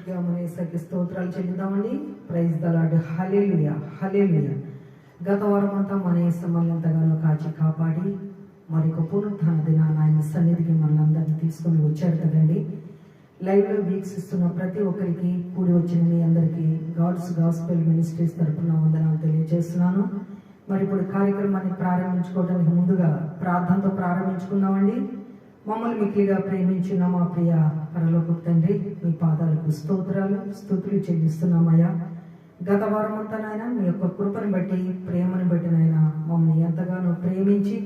గట్టిగా మన యేసయ్యకి స్తోత్రాలు చెల్లిద్దామండి. Praise the lord. Hallelujah, hallelujah. గత వారం అంతా మన యేసు మనల్ని ఎంతగానో కాచి కాపాడి మరి ఒక పునరుత్థాన దినాన ఆయన సన్నిధికి మనల్ని అందరినీ తీసుకొని వచ్చారు కదండి. లైవ్లో వీక్షిస్తున్న ప్రతి ఒక్కరికి, కూడి వచ్చిన మీ అందరికీ గాడ్స్ గాస్పెల్ మినిస్ట్రీస్ తరఫున వందనాలు తెలియజేస్తున్నాను. మరి ఇప్పుడు కార్యక్రమాన్ని ప్రారంభించుకోవడానికి ముందుగా ప్రార్థనతో ప్రారంభించుకుందామండి. మమ్మల్ని మిక్కిలిగా ప్రేమించిన మా ప్రియ పరలోకపు తండ్రి, మీ పాదాలకు స్తోత్రాలు స్తుతులు చెల్లిస్తున్నామయ్యా. గత వారం అంతా నాయన మీ యొక్క కృపను బట్టి, ప్రేమను బట్టి నాయన మమ్మల్ని ఎంతగానో ప్రేమించి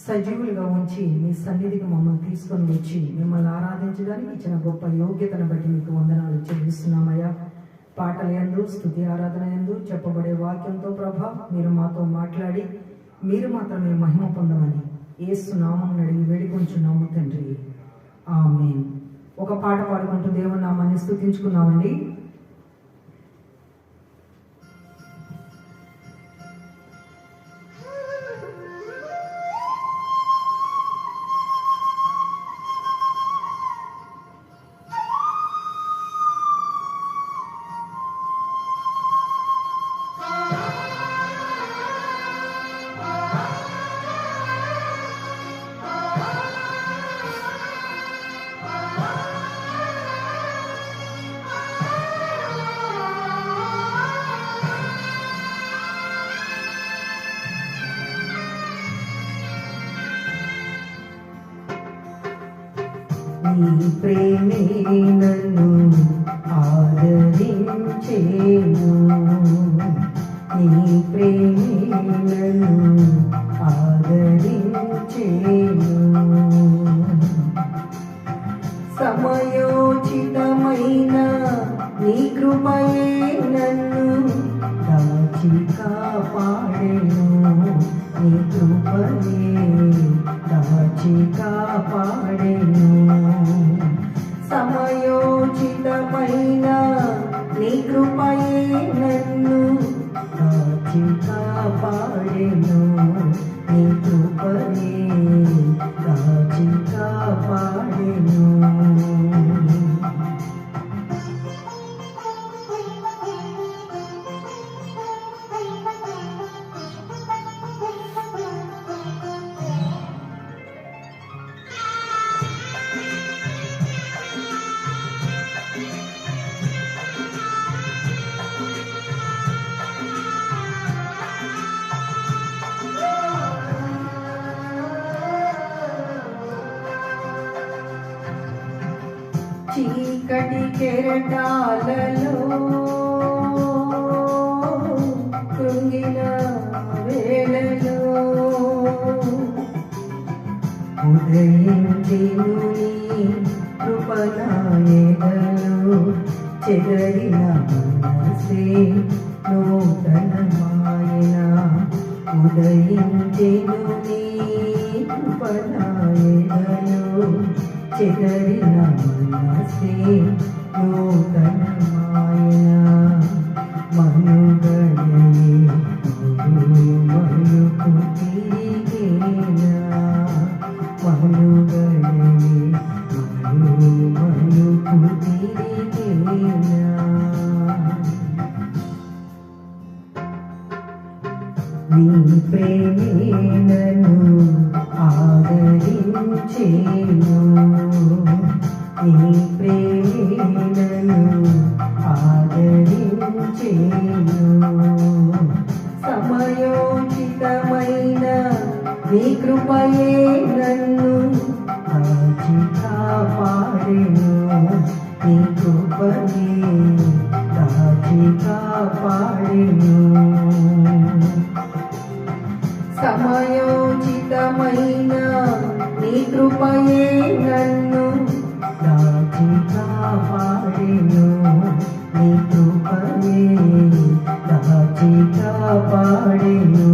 సజీవులుగా ఉంచి మీ సన్నిధికి మమ్మల్ని తీసుకొని వచ్చి మిమ్మల్ని ఆరాధించడానికి ఇచ్చిన గొప్ప యోగ్యతను బట్టి మీకు వందనాలు చెల్లిస్తున్నామయ్యా. పాటల యందు, స్తుతి ఆరాధన యందు చెప్పబడే వాక్యంతో ప్రభా మీరు మాతో మాట్లాడి మీరు మాత్రమే మహిమ పొందమని యేసు నామం అడిగి వేడుకొంచున్నాము తండ్రి, ఆమేన్. ఒక పాట పాడుకుంటూ దేవుని నామాన్ని స్తుతించుకున్నామండి. నీ ప్రేమే నన్ను ఆదరించేను, నీ ప్రేమే నన్ను ఆదరించేను. సమయోచితమైన నీ కృపయే నన్ను దాచి కాపాడెను, నీ కృపయే దాచి కాపాడెను. సమయోచితమైన నీ కృపయే నన్ను దాచి కాపాడెను, నీ కృపయే దాచి కాపాడెను. చీకటి కెరటాలలో కృంగిన వేళలో ఉదయించెను నీ కృపణాయగలో, చెదరిన మనసే నూతనమాయన. ఉదయించెను నీ కృపణాయగలో, చెదరిన మనసే నూతనమాయన. మనుగడయే మరుపు తిరిగేనా, మనుగడయే మరుపు తిరిగేనా. నీ ప్రేమే నన్ను ఆదరించేను, నీ ప్రేమే నన్ను ఆదరించేను. సమయోచితమైన నీ కృపయే నన్ను దాచి కాపాడెను, నీ కృపయే దాచి కాపాడెను. సమయోచితమైన నీ కృపయే నన్ను దాచి కాపాడెను, నీ కృపయే దాచి కాపాడెను.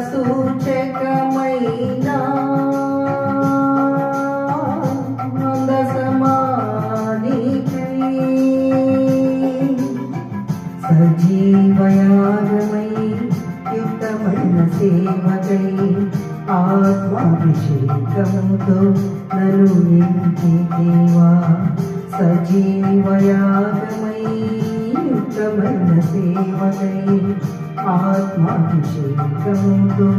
సూచకమైన సజీవయాగమై యుక్తమైన సేవకై ఆత్మాభిషేకముతో నన్ను నింపి దేవా. సజీవయాగమై యుక్తమైన సేవకై ఆత్మాభిషేకముతో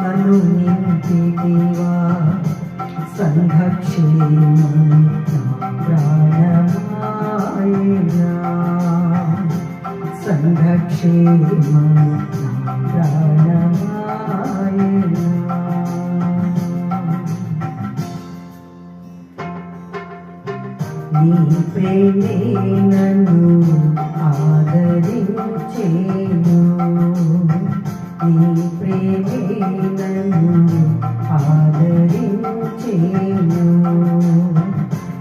నన్ను నింపి దేవా. సంఘక్షేమం ప్రాణమాయనా, సంఘక్షేమం ప్రాణమాయనా. నీ ప్రేమే నన్ను ఆదరించేను, నీ ప్రేమే నన్ను ఆదరించేను.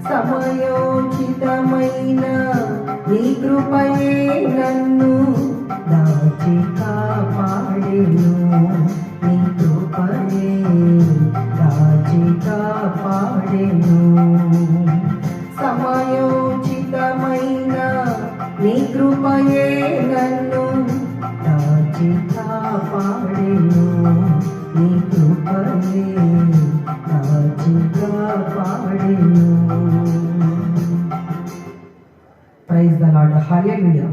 సమయోచితమైన నీ కృపయే నన్ను దాచి కాపాడెను, నీ కృపయే దాచి కాపాడెను. సమయోచితమైన నీ కృపయే నన్ను దాచి కాపాడెను, నీ కృపయే దాచి కాపాడెను. Praise the lord. Hallelujah.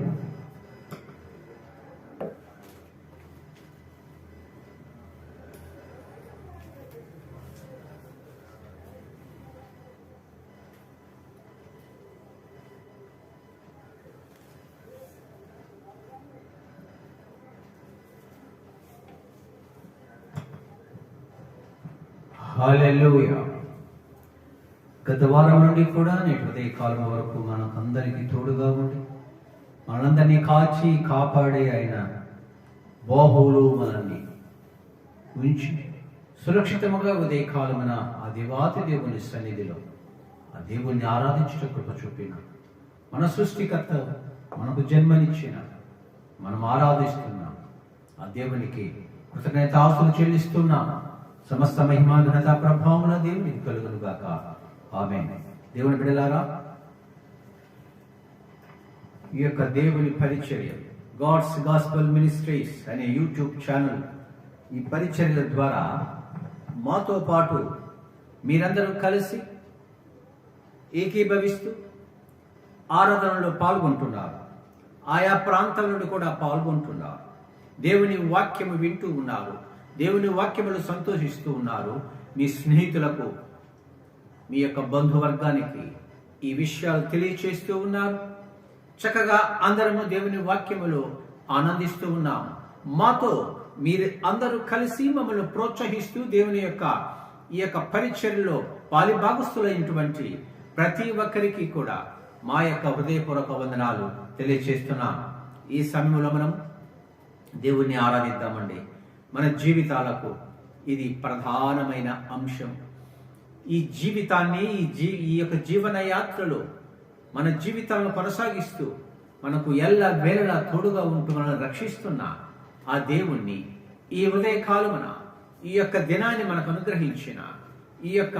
Hallelujah. గత వారం నుండి కూడా నేటి ఉదయకాలం వరకు మనకందరికీ తోడుగా ఉండి మనందరినీ కాచి కాపాడే ఆయన బాహువులు మనల్ని ఉంచి సురక్షితముగా ఉదయకాలమున ఆ దేవాతి దేవుని సన్నిధిలో ఆ దేవుణ్ణి ఆరాధించుట కృప చూపిన మన సృష్టికర్త మనకు జన్మనిచ్చిన మనం ఆరాధిస్తున్నాం ఆ దేవునికి కృతజ్ఞతాస్తులు చెల్లిస్తున్నాం. సమస్త మహిమా ఘనత ప్రభావమున దేవునికి కలుగును గాక. ఆమేన్. దేవుని బిడ్డలారా, ఈ యొక్క దేవుని పరిచర్య గాడ్స్ గాస్పెల్ మినిస్ట్రీస్ అనే యూట్యూబ్ ఛానల్, ఈ పరిచర్యల ద్వారా మాతో పాటు మీరందరూ కలిసి ఏకీభవిస్తూ ఆరాధనలో పాల్గొంటున్నారు. ఆయా ప్రాంతాల నుండి కూడా పాల్గొంటున్నారు. దేవుని వాక్యము వింటూ ఉన్నారు. దేవుని వాక్యములు సంతోషిస్తూ ఉన్నారు. మీ స్నేహితులకు, మీ యొక్క బంధువర్గానికి ఈ విషయాలు తెలియచేస్తూ ఉన్నారు. చక్కగా అందరము దేవుని వాక్యములో ఆనందిస్తూ ఉన్నాం. మాతో మీరు అందరూ కలిసి మమ్మల్ని ప్రోత్సహిస్తూ దేవుని యొక్క ఈ యొక్క పరిచర్యలో పాలిభాగస్తులైనటువంటి ప్రతి ఒక్కరికి కూడా మా యొక్క హృదయపూర్వక వందనాలు తెలియచేస్తున్నాం. ఈ సమయంలో మనం దేవుణ్ణి ఆరాధిద్దామండి. మన జీవితాలకు ఇది ప్రధానమైన అంశం. ఈ జీవితాన్ని ఈ యొక్క జీవన యాత్రలో మన జీవితాలను కొనసాగిస్తూ మనకు ఎల్ల వేళలా తోడుగా ఉంటూ మనల్ని రక్షిస్తున్న ఆ దేవుణ్ణి ఈ ఉదయకాలమున ఈ యొక్క దినాన్ని మనకు అనుగ్రహించిన, ఈ యొక్క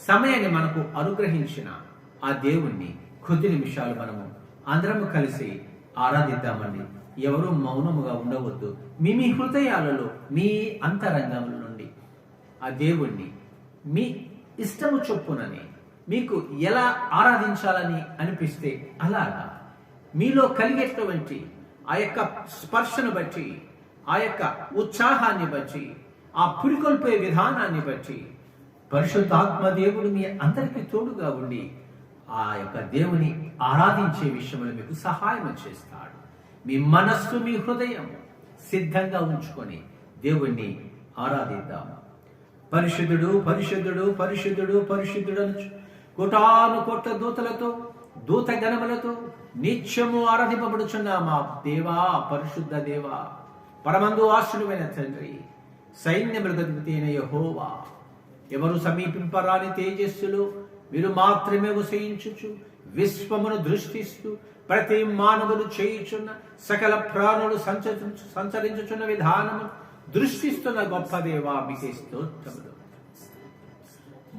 సమయాన్ని మనకు అనుగ్రహించిన ఆ దేవుణ్ణి కొద్ది నిమిషాలు మనము అందరము కలిసి ఆరాధిద్దామండి. ఎవరు మౌనముగా ఉండవద్దు. మీ మీ హృదయాలలో, మీ అంతరంగంలో నుండి ఆ దేవుణ్ణి మీ ఇష్టము చొప్పునని మీకు ఎలా ఆరాధించాలని అనిపిస్తే అలాగా మీలో కలిగేటువంటి ఆ యొక్క స్పర్శను బట్టి, ఆ యొక్క ఉత్సాహాన్ని బట్టి, ఆ పురికొల్పే విధానాన్ని బట్టి పరిశుద్ధాత్మ దేవుడు మీ అందరికీ తోడుగా ఉండి ఆ యొక్క దేవుని ఆరాధించే విషయంలో మీకు సహాయం చేస్తాడు. మీ మనస్సు, మీ హృదయం సిద్ధంగా ఉంచుకొని దేవుణ్ణి ఆరాధిద్దాం. పరిశుద్ధుడు పరిశుద్ధుడు పరిశుద్ధుడు పరిశుద్ధుడు అనొచ్చు. కోటాను కోట్ల దూతలతో, దూత గణములతో నిత్యము ఆరాధింపబడుచున్న మా దేవా, పరిశుద్ధ దేవా, పరమందు ఆశ్రుడైన తండ్రి, సైన్యములకు అధిపతి అయిన యెహోవా, ఎవరు సమీపింపరాని తేజస్సులో మీరు మాత్రమే వసించుచు విశ్వమును దృష్టిస్తూ ప్రతి మానవులు చేయుచున్న సకల ప్రాణులు సంచరించుచున్న విధానము దృష్టిస్తున్న గొప్ప దేవా మీకే స్తోత్రములు.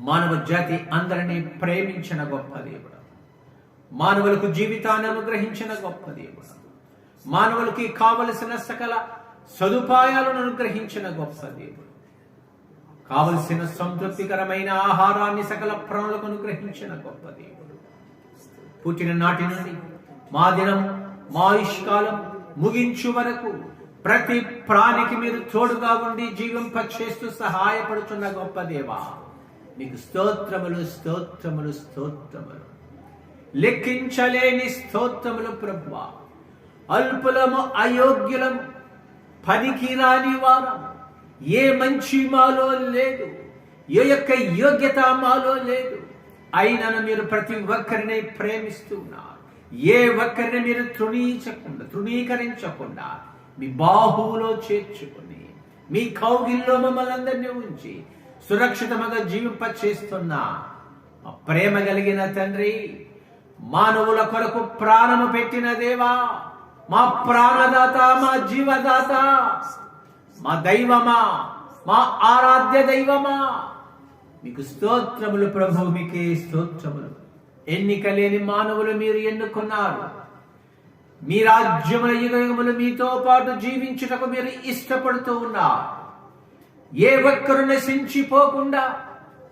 మానవ జాతి అందరినీ ప్రేమించిన గొప్ప దేవుడు, మానవులకు జీవితాన్ని అనుగ్రహించిన గొప్ప దేవుడు, మానవులకి కావలసిన సకల సదుపాయాలను అనుగ్రహించిన గొప్ప దేవుడు, కావలసిన సంతృప్తికరమైన ఆహారాన్ని సకల ప్రాణులకు అనుగ్రహించిన గొప్ప దేవుడు. పుట్టిన నాటి నుండి మా దినం మా ఆయుష్కాలం ముగించు వరకు ప్రతి ప్రాణికి మీరు తోడుగా ఉండి జీవింపచేస్తూ సహాయపడుతున్న గొప్ప దేవా మీకు స్తోత్రములు స్తోత్రములు స్తోత్రములు. లెక్కించలేని స్తోత్రములు ప్రభువా. అల్పులము అయోగ్యులము పనికి రాని వారం, ఏ మంచి మాలో లేదు, ఏ యొక్క యోగ్యత మాలో లేదు, అయినను మీరు ప్రతి ఒక్కరిని ప్రేమిస్తున్నారు. ఏ ఒక్కరిని మీరు తృణీకరించకుండా మీ బాహువులో చేర్చుకుని మీ కౌగిల్లో మమ్మల్ని అందరినీ ఉంచి సురక్షితముగా జీవింపచేస్తున్న ప్రేమ కలిగిన తండ్రి, మానవుల కొరకు ప్రాణము పెట్టిన దేవా, మా ప్రాణదాత, మా జీవదాత, మా దైవమా, మా ఆరాధ్య దైవమా, మీకు స్తోత్రములు ప్రభు. మీకే స్తోత్రములు. ఎన్నిక లేని మానవులు మీరు ఎన్నుకున్నారు. మీ రాజ్యముల యుగములు మీతో పాటు జీవించుటకు మీరు ఇష్టపడుతూ ఉన్నారు. ఏ ఒక్కరు నశించిపోకుండా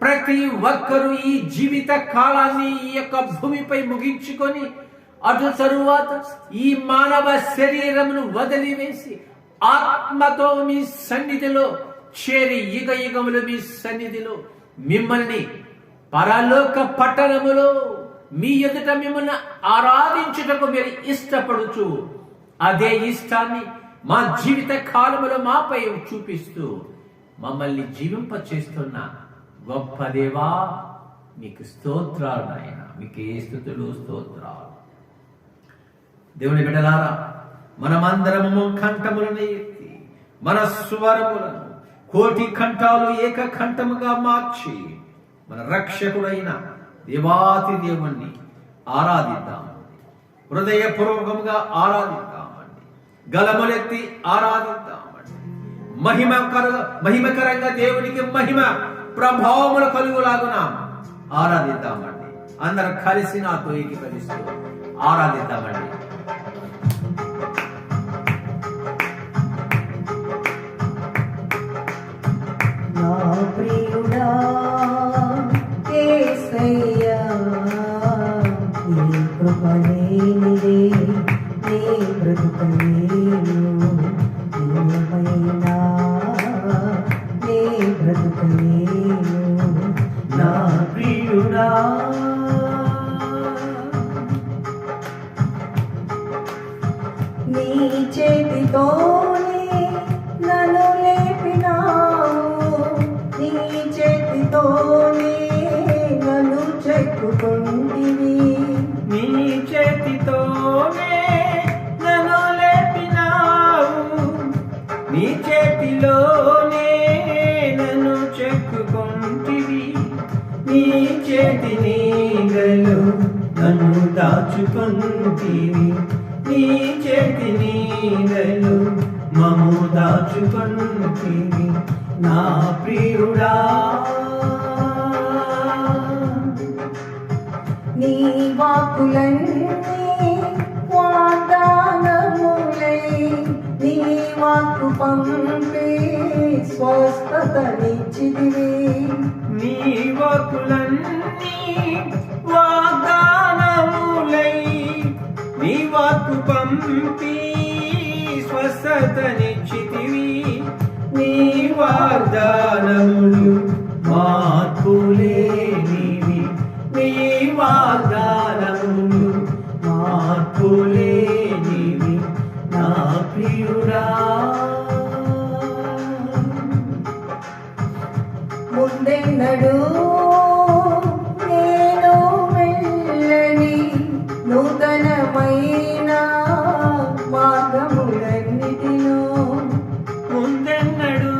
ప్రతి ఒక్కరు ఈ జీవిత కాలాన్ని ఈ యొక్క భూమిపై ముగించుకొని అటు తరువాత ఈ మానవ శరీరమును వదిలివేసి ఆత్మతో మీ సన్నిధిలో చేరి యుగ యుగములు మీ సన్నిధిలో మిమ్మల్ని పరలోక పట్టణములో మీ ఎదుట మిమ్మల్ని ఆరాధించుటకు మీరు ఇష్టపడుచు అదే ఇష్టాన్ని మా జీవిత కాలములో మాపై చూపిస్తూ మమ్మల్ని జీవింపచేస్తున్న గొప్ప దేవా మీకు స్తోత్రాలు నాయన. మీకే స్తుతులు స్తోత్రాలు. దేవుని బిడ్డలారా, మనమందరము కంఠములను ఎత్తి మన స్వరములను కోటి కంఠాలు ఏక కంఠముగా మార్చి మన రక్షకుడైన దేవాతి దేవుణ్ణి ఆరాధిద్దామండి. హృదయపూర్వకంగా ఆరాధిద్దామండి. గలములెత్తి ఆరాధిద్దామండి. మహిమకరంగా దేవునికి మహిమ ప్రభావములు కలుగులాగున ఆరాధిద్దామండి. అందరూ కలిసి నాతో ఏకీభవిస్తూ ఆరాధిద్దామండి. నా ప్రియుడా యేసయ్యా, నీ కృప లేనిదే నీ బ్రతుకలేను, నీవైనా నీ బ్రతుకలేను. నా ప్రియుడా నీ చేతితోనే నన్ను లేపినావు, నీ చేతితోనే నన్ను చెక్కుకుంటివి, నీ చేతితోనే నన్ను లేపినావు, నీ చేతిలోనే నన్ను చెక్కుకుంటివి, నీ చేతి నీడలో నన్ను దాచుకుంటివి, నీ చేతి నీడలో మము దాచుకుంటివి. నా ప్రియుడా నీ వాక్కులన్నీ వాగ్దానములై, నీ వాక్కు పంపి స్వస్థతనిచ్చితివి, నీ వాక్కులన్నీ వాగ్దానములై, నీ వాక్కు పంపి స్వస్థతనిచ్చితివి, నీ వాగ్దానములు మార్పులేనివి, నీ వాగ్దానములు మార్పులేనివి. నా ప్రియుడా ముందెన్నడూ నేను వెళ్ళని నూతనమైన మార్గములన్నిటిలో, ముందెన్నడూ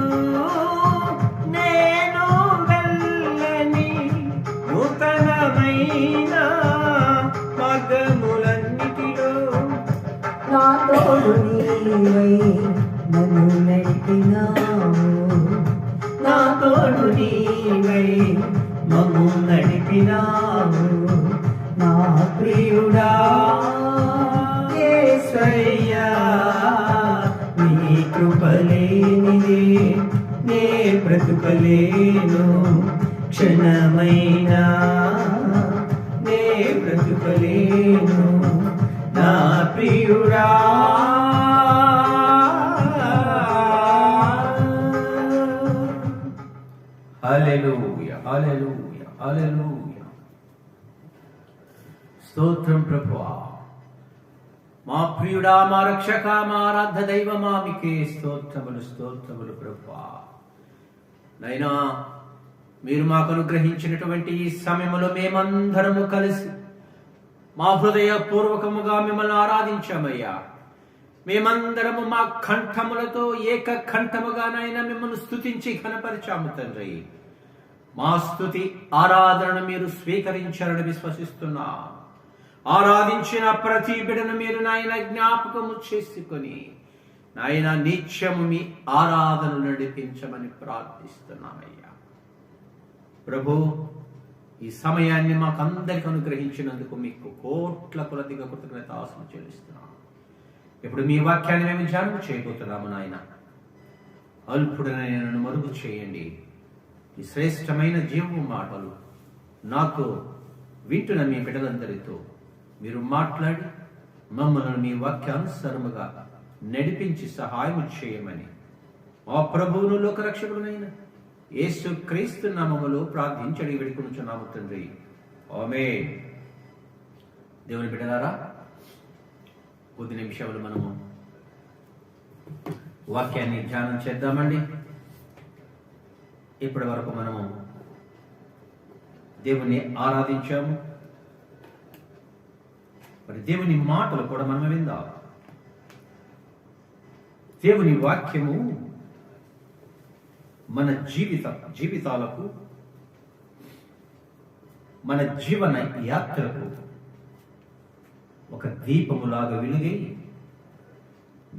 నేను వెళ్ళని నూతనమైన మార్గములన్నిటిలో నా తోడు నీవై నన్ను నడిపినా మమ్ము నడిపినావు నా ప్రియుడా యేసయ్యా. నీ కృపలేనిదే నే బ్రతుకలేను, క్షణమైనా నే బ్రతుకలేను నా ప్రియుడా. హల్లెలూయా, హల్లెలూయా, హల్లెలూయా. స్తోత్రం ప్రభువా, మా ప్రియుడా, మా రక్షక, మా ఆరాధ్య దైవమా, మీకే స్తోత్రములు, స్తోత్రములు ప్రభువా. నైనా మీరు మాకు అనుగ్రహించినటువంటి ఈ సమయంలో మేమందరము కలిసి మా హృదయపూర్వకముగా మిమ్మల్ని ఆరాధించామయ్యా. మేమందరము మా కంఠములతో ఏక కంఠముగానైనా మిమ్మల్ని స్తుతించి ఘనపరిచాము తండ్రి. మా స్తుతి ఆరాధనను మీరు స్వీకరించారని విశ్వసిస్తున్నా. ఆరాధించిన ప్రతి బిడను మీరు నాయన జ్ఞాపకము చేసుకొని నాయన నిత్యము మీ ఆరాధన నడిపించమని ప్రార్థిస్తున్నామయ్యా. ప్రభు, ఈ సమయాన్ని మాకందరికి అనుగ్రహించినందుకు మీకు కోట్ల కొలదిగా కృతజ్ఞతాస్తుతులు చెల్లిస్తున్నాము. ఇప్పుడు మీ వాక్యాన్ని మేము ధ్యానం చేయబోతున్నాము నాయన. అల్పుడనైన నన్ను మరుగు చేయండి. ఈ శ్రేష్టమైన జీవము మాటలు నాతో వింటున్న మీ బిడ్డలందరితో మీరు మాట్లాడి మమ్మల్ని మీ వాక్యానుసారముగా నడిపించి సహాయం చేయమని మా ప్రభువును లోకరక్షకుడునైన యేసు క్రీస్తు నామములో ప్రార్థించడి వేడుకొనుచున్నాము తండ్రి. ఆమేన్. దేవుని బిడ్డలారా, కొద్ది నిమిషాలు మనము వాక్యాన్ని ధ్యానం చేద్దామండి. ఇప్పటి వరకు మనము దేవుని ఆరాధించాము. మరి దేవుని మాటలు కూడా మనం విందాం. దేవుని వాక్యము మన జీవితాలకు, మన జీవన యాత్రకు ఒక దీపములాగా వెలుగై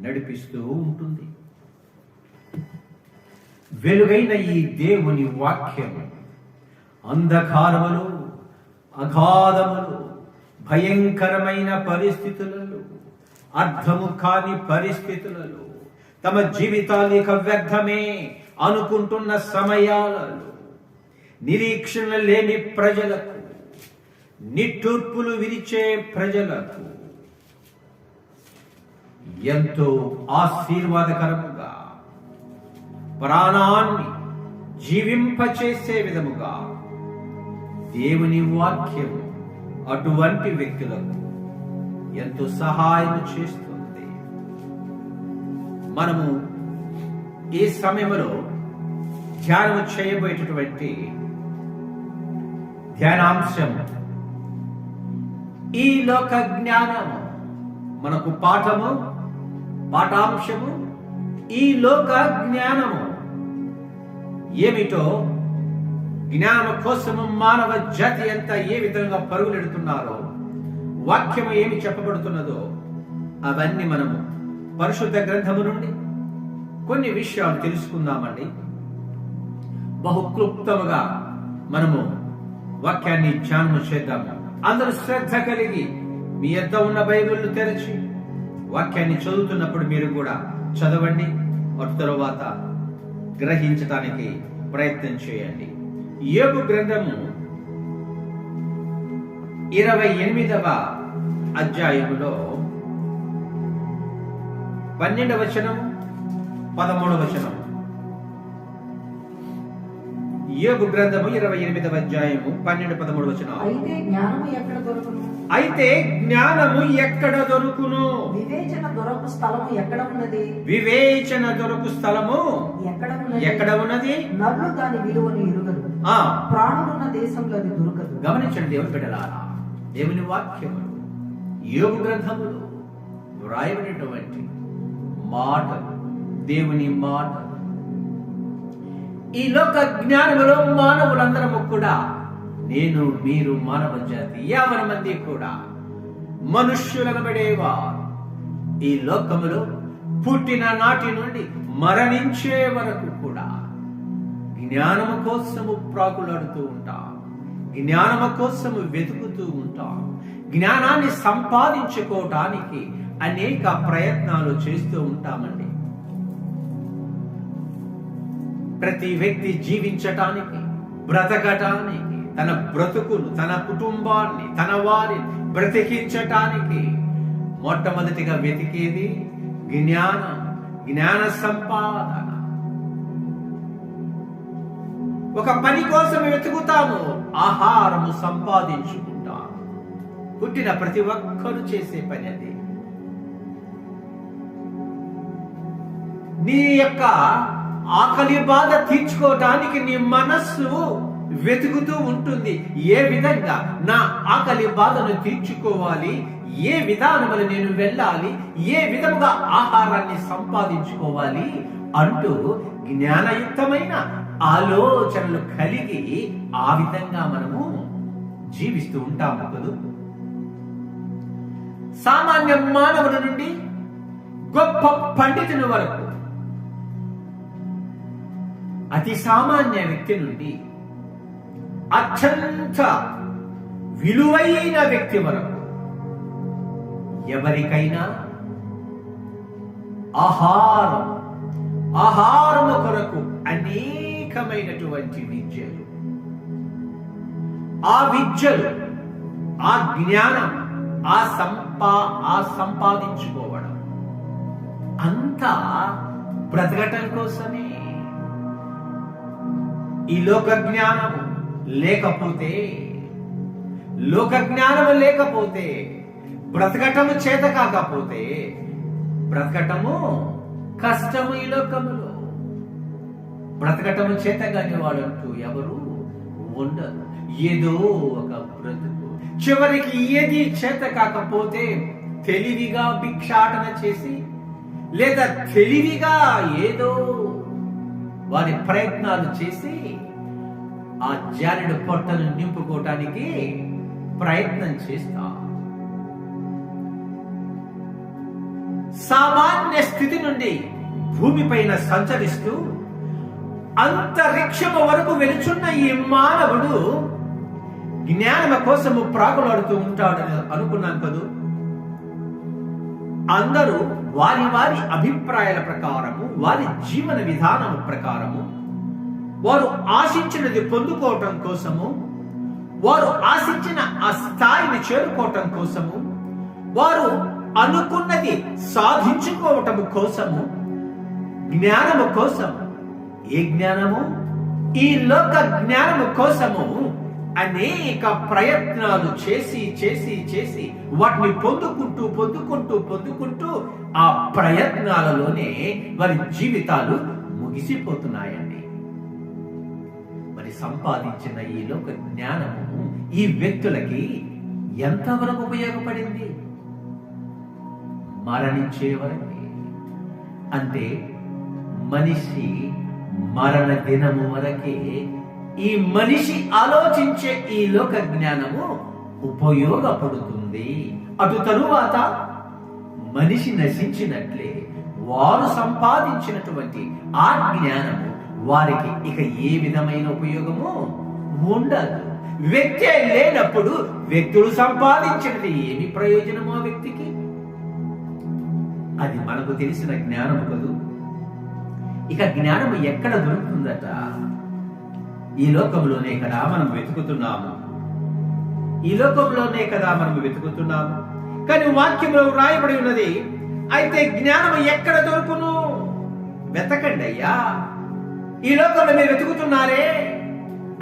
నడిపిస్తూ ఉంటుంది. వెలుగైన ఈ దేవుని వాక్యము అంధకారములు, అగాధములు, భయంకరమైన పరిస్థితులలో, అర్థము కాని పరిస్థితులలో, తమ జీవితాలు ఇక వ్యర్థమే అనుకుంటున్న సమయాలలో, నిరీక్షణ లేని ప్రజలకు, నిట్టూర్పులు విరిచే ప్రజలకు ఎంతో ఆశీర్వాదకరముగా, ప్రాణాన్ని జీవింపచేసే విధముగా దేవుని వాక్యము అటువంటి వ్యక్తులకు ఎంతో సహాయం చేస్తుంది. మనము ఈ సమయంలో ధ్యానం చేయబోయేటటువంటి ధ్యానాంశం ఈ లోక జ్ఞానము. మనకు పాఠాంశము ఈ లోక జ్ఞానము ఏమిటో, జ్ఞానం కోసము మానవ జాతి అంతా ఏ విధంగా పరుగులెడుతున్నారో, వాక్యము ఏమి చెప్పబడుతున్నదో అవన్నీ మనము పరిశుద్ధ గ్రంథము నుండి కొన్ని విషయాలు తెలుసుకుందామండి. బహు క్లుప్తముగా మనము వాక్యాన్ని ధ్యానం చేద్దాము. అందరూ శ్రద్ధ కలిగి మీ యొద్ద ఉన్న బైబిల్ను తెరచి వాక్యాన్ని చదువుతున్నప్పుడు మీరు కూడా చదవండి. అటు తరువాత గ్రహించడానికి ప్రయత్నం చేయండి. యోబు గ్రంథము 28వ అధ్యాయములో 12వ వచనం, 13వ వచనం. యోబు గ్రంథము 28వ అధ్యాయము 12, 13 వచనం. అయితే జ్ఞానము ఎక్కడ దొరుకును? వివేచన దొరకు స్థలము ఎక్కడ ఉన్నది? వివేచన దొరకు స్థలము ఎక్కడ ఉన్నది? నరులు దాని విలువను ఎరుగరు, ప్రాణులున్న దేశంలో అది దొరకదు. గమనించండి దేవుని బిడ్డలారా, దేవుని వాక్యములు యోబు గ్రంథములో వ్రాయబడినటువంటి మాటలు, దేవుని మాటలు. ఈ లోక జ్ఞానములో మానవులందరము కూడా, నేను, మీరు, మానవ జాతి 50 మంది కూడా మనుష్యులనబడేవారు ఈ లోకములో పుట్టిన నాటి నుండి మరణించే వరకు కూడా జ్ఞానము కోసము ప్రాకులాడుతూ ఉంటారు. జ్ఞానము కోసము వెతుకుతూ ఉంటాం. జ్ఞానాన్ని సంపాదించుకోవటానికి అనేక ప్రయత్నాలు చేస్తూ ఉంటామండి. ప్రతి వ్యక్తి జీవించటానికి, బ్రతకటానికి, తన బ్రతుకును, తన కుటుంబాన్ని, తన వారిని బ్రతికించటానికి మొట్టమొదటిగా వెతికేది జ్ఞాన సంపాదన. ఒక పని కోసం వెతుకుతాము, ఆహారము సంపాదించుకుంటాము. పుట్టిన ప్రతి ఒక్కరూ చేసే పని అది. నీ యొక్క ఆకలి బాధ తీర్చుకోవటానికి నీ మనస్సు వెతుకుతూ ఉంటుంది. ఏ విధంగా నా ఆకలి బాధను తీర్చుకోవాలి, ఏ విధానములు నేను వెళ్ళాలి, ఏ విధముగా ఆహారాన్ని సంపాదించుకోవాలి అంటూ జ్ఞానయుక్తమైన ఆలోచనలు కలిగి ఆ విధంగా మనము జీవిస్తూ ఉంటాము కదా. సామాన్య మానవుడి నుండి గొప్ప పండితుని వరకు, అతి సామాన్య వ్యక్తి నుండి అత్యంత విలువైన వ్యక్తి వరకు ఎవరికైనా ఆహారము కొరకు అనేకమైనటువంటి విద్యలు, ఆ విద్యలు, ఆ జ్ఞానం, ఆ సంపాదించుకోవడం అంతా బ్రతకటం కోసమే. ఈ లోక జ్ఞానము లేకపోతే బ్రతకటము చేత కాకపోతే బ్రతకటము కష్టము. ఈ లోకములో బ్రతకటము చేత కాని వాళ్ళంటూ ఎవరు ఉండరు. ఏదో ఒక బ్రతుకు, చివరికి ఏది చేత కాకపోతే తెలివిగా భిక్షాటన చేసి, లేదా తెలివిగా ఏదో వారి ప్రయత్నాలు చేసి ఆ జానెడు పొట్టను నింపుకోవటానికి ప్రయత్నం చేస్తా. సామాన్య స్థితి నుండి భూమిపైన సంచరిస్తూ అంతరిక్షము వరకు వెలుచున్న ఈ మానవుడు జ్ఞానము కోసము ప్రాకులాడుతూ ఉంటాడని అనుకున్నాను కదూ. అందరూ వారి వారి అభిప్రాయాల ప్రకారము, వారి జీవన విధానము ప్రకారము, వారు ఆశించినది పొందుకోవటం కోసము, వారు ఆశించిన ఆ స్థాయిని చేరుకోవటం కోసము, వారు అనుకున్నది సాధించుకోవటం కోసము, జ్ఞానము కోసము, ఏ జ్ఞానము? ఈ లోక జ్ఞానము కోసము అనేక ప్రయత్నాలు చేసి వాటిని పొందుకుంటూ ఆ ప్రయత్నాలలోనే వారి జీవితాలు ముగిసిపోతున్నాయండి. మరి సంపాదించిన ఈ లోక జ్ఞానము ఈ వ్యక్తులకి ఎంతవరకు ఉపయోగపడింది? మరణించే వరకు. అంటే మనిషి మరణ దినము వరకే ఈ మనిషి ఆలోచించే ఈ లోక జ్ఞానము ఉపయోగపడుతుంది. అటు తరువాత మనిషి నశించినట్లే వారు సంపాదించినటువంటి ఆ జ్ఞానము వారికి ఇక ఏ విధమైన ఉపయోగము ఉండదు. వ్యక్తే లేనప్పుడు వ్యక్తులు సంపాదించినది ఏమి ప్రయోజనము ఆ వ్యక్తికి? అది మనకు తెలిసిన జ్ఞానము కదూ. ఇక జ్ఞానము ఎక్కడ దొరుకుతుందట? ఈ లోకంలోనే కదా మనం వెతుకుతున్నాము. కానీ వాక్యంలో రాయబడి ఉన్నది, అయితే జ్ఞానము ఎక్కడ దొరుకును? వెతకండి అయ్యా. ఈ లోకంలో మీరు వెతుకుతున్నారే,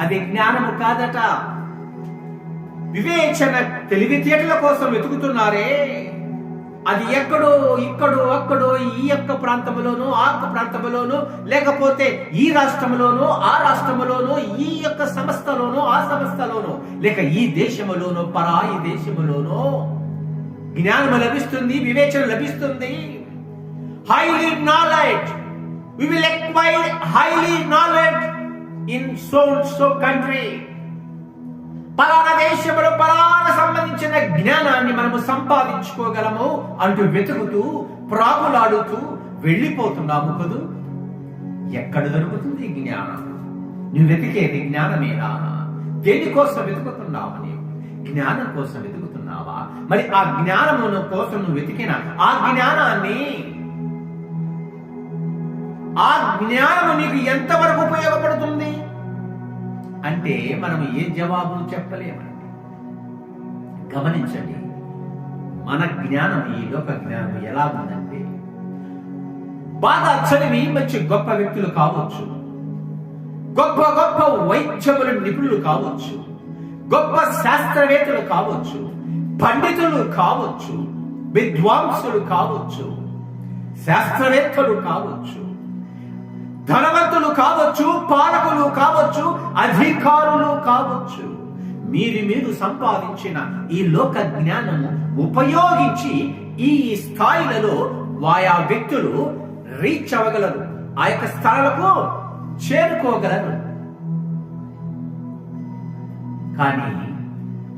అది జ్ఞానము కాదట. వివేచన, తెలివితేటల కోసం వెతుకుతున్నారే, అది ఎక్కడో ఇక్కడో అక్కడో ఈ యొక్క ప్రాంతంలోనో ఆ యొక్క ప్రాంతంలోనో, లేకపోతే ఈ రాష్ట్రంలోనో ఆ రాష్ట్రంలోనో, ఈ యొక్క సంస్థలోనో ఆ సంస్థలోనో, లేక ఈ దేశములోనో పరాయి దేశములోనో జ్ఞానము లభిస్తుంది, వివేచన లభిస్తుంది. Highly knowledge, we will acquire highly knowledge in so country. పలానా దేశంలో పలానా సంబంధించిన జ్ఞానాన్ని మనము సంపాదించుకోగలము అంటూ వెతుకుతూ ప్రాకులాడుతూ వెళ్ళిపోతున్నాము కదూ. ఎక్కడ దొరుకుతుంది జ్ఞానం? నువ్వు వెతికేది జ్ఞానమేనా? దేనికోసం వెతుకుతున్నావా? నీవు జ్ఞానం కోసం వెతుకుతున్నావా? మరి ఆ జ్ఞానమును కోసం నువ్వు వెతికిన ఆ జ్ఞానము నీకు ఎంతవరకు ఉపయోగపడుతుంది అంటే మనం ఏ జవాబు చెప్పలేమండి. గమనించండి, మన జ్ఞానం, ఈ లోక జ్ఞానం ఎలా ఉందంటే, బాగా చదివి మంచి గొప్ప వ్యక్తులు కావచ్చు, గొప్ప గొప్ప వైద్యముల నిపుణులు కావచ్చు, గొప్ప శాస్త్రవేత్తలు కావచ్చు, పండితులు కావచ్చు, విద్వాంసులు కావచ్చు, శాస్త్రవేత్తలు కావచ్చు, ధనవంతులు కావచ్చు, పాలకులు కావచ్చు, అధికారులు కావచ్చు. మీరు సంపాదించిన ఈ లోక జ్ఞానము ఉపయోగించి ఈ స్థాయిలలో ఆయా వ్యక్తులు రీచ్ అవ్వగలరు, ఆ యొక్క స్థానాలకు చేరుకోగలరు. కానీ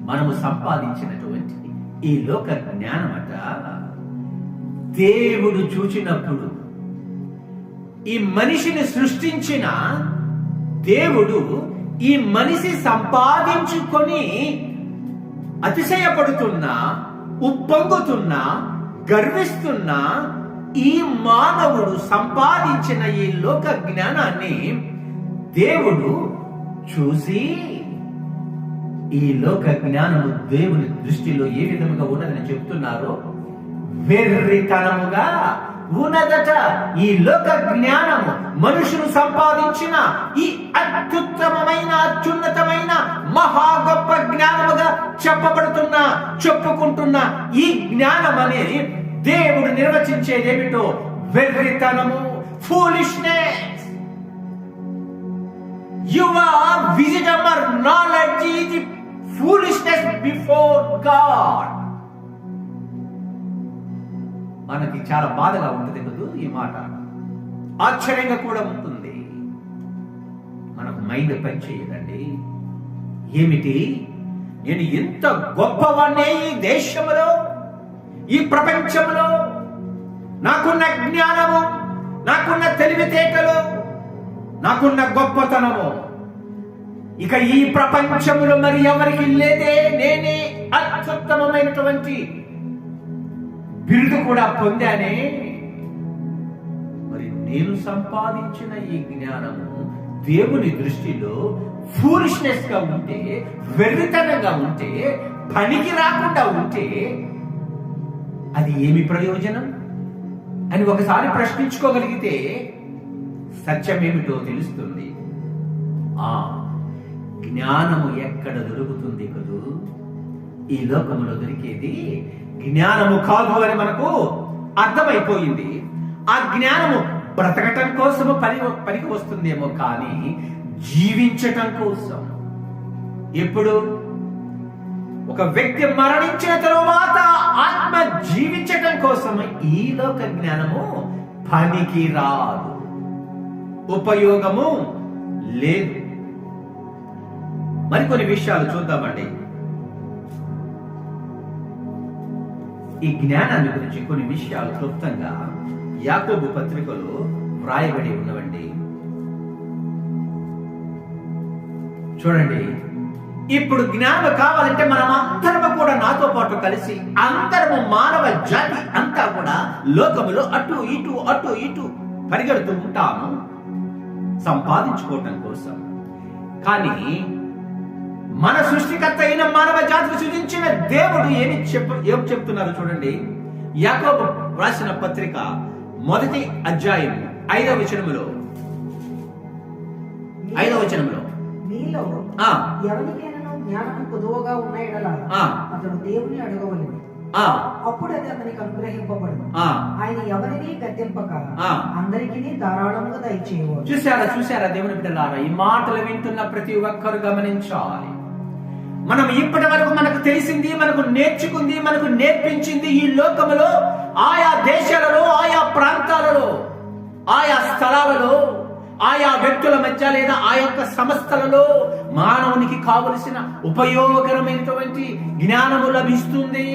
మనము సంపాదించినటువంటి ఈ లోక జ్ఞానమట దేవుడు చూచినప్పుడు, ఈ మనిషిని సృష్టించిన దేవుడు ఈ మనిషి సంపాదించుకొని అతిశయపడుతున్నా, ఉప్పొంగుతున్నా, గర్విస్తున్నా ఈ మానవుడు సంపాదించిన ఈ లోక జ్ఞానాన్ని దేవుడు చూసి, ఈ లోక జ్ఞానము దేవుని దృష్టిలో ఏ విధముగా ఉన్నదని చెప్తున్నారో, వెర్రితనముగా ఉన్నదట. ఈ లోక జ్ఞానము మనుషులు సంపాదించిన ఈ అత్యుత్తమమైన, అత్యున్నతమైన, మహా గొప్ప జ్ఞానముగా చెప్పుకుంటున్న ఈ జ్ఞానం అనేది దేవుడు నిర్వచించేదేమిటో వెర్రితనము, foolishness. Your wisdom or knowledge is foolishness before God. మనకి చాలా బాధగా ఉంటుంది కదా ఈ మాట, ఆశ్చర్యంగా కూడా ఉంటుంది. మనకు మైండ్ పని చేయదండి. ఏమిటి, నేను ఎంత గొప్పవాణ్ణే ఈ దేశంలో, ఈ ప్రపంచంలో, నాకున్న జ్ఞానము, నాకున్న తెలివితేటలు, నాకున్న గొప్పతనము ఇక ఈ ప్రపంచంలో మరి ఎవరికి లేదే, నేనే అత్యుత్తమమైనటువంటి బిరుదు కూడా పొందానే. మరి నేను సంపాదించిన ఈ జ్ఞానము దేవుని దృష్టిలో ఫూలిష్నెస్ గా ఉంటే, వెర్రితనంగా ఉంటే, పనికి రాకుండా ఉంటే అది ఏమి ప్రయోజనం అని ఒకసారి ప్రశ్నించుకోగలిగితే సత్యమేమిటో తెలుస్తుంది. ఆ జ్ఞానము ఎక్కడ దొరుకుతుంది కదూ? ఈ లోకంలో దొరికేది జ్ఞానము కాదు అని మనకు అర్థమైపోయింది. ఆ జ్ఞానము బ్రతకటం కోసము పనికి వస్తుందేమో కానీ జీవించటం కోసం, ఎప్పుడు ఒక వ్యక్తి మరణించిన తరువాత ఆత్మ జీవించటం కోసం ఈ లోక జ్ఞానము పనికి రాదు, ఉపయోగము లేదు. మరికొన్ని విషయాలు చూద్దామండి. ఈ జ్ఞానాన్ని గురించి కొన్ని విషయాలు క్లుప్తంగా యాకోబు పత్రికలో వ్రాయబడి ఉన్నవండి. చూడండి, ఇప్పుడు జ్ఞానం కావాలంటే మనం అందరము కూడా నాతో పాటు కలిసి, అందరము మానవ జాతి అంతా కూడా లోకములో అటు ఇటు పరిగెడుతూ ఉంటాము సంపాదించుకోవటం కోసం. కానీ మన సృష్టికర్త అయిన మానవ జాతిని సృజించిన దేవుడు ఏం చెప్తున్నారు చూడండి. యాకోబు రాసిన పత్రిక 1వ అధ్యాయం 5వ వచనములో మీలో ఎవరికైనా జ్ఞానం కొదువగా ఉన్న ఎడల అతడు దేవుని అడగవలెను, అప్పుడు అది అతనికి అనుగ్రహింపబడును. ఆయన ఎవరిని గద్దెంపక అందరికీ ధారాళంగా దయచేయవచ్చు. చూసారా దేవుని బిడ్డలారా, ఈ మాటలు వింటున్న ప్రతి ఒక్కరు గమనించాలి. మనం ఇప్పటి వరకు మనకు తెలిసింది, మనకు నేర్చుకుంది, మనకు నేర్పించింది ఈ లోకములో ఆయా దేశాలలో, ఆయా ప్రాంతాలలో, ఆయా స్థలాలలో, ఆయా వ్యక్తుల మధ్య లేదా ఆ యొక్క సంస్థలలో మానవునికి కావలసిన ఉపయోగకరమైనటువంటి జ్ఞానము లభిస్తుంది.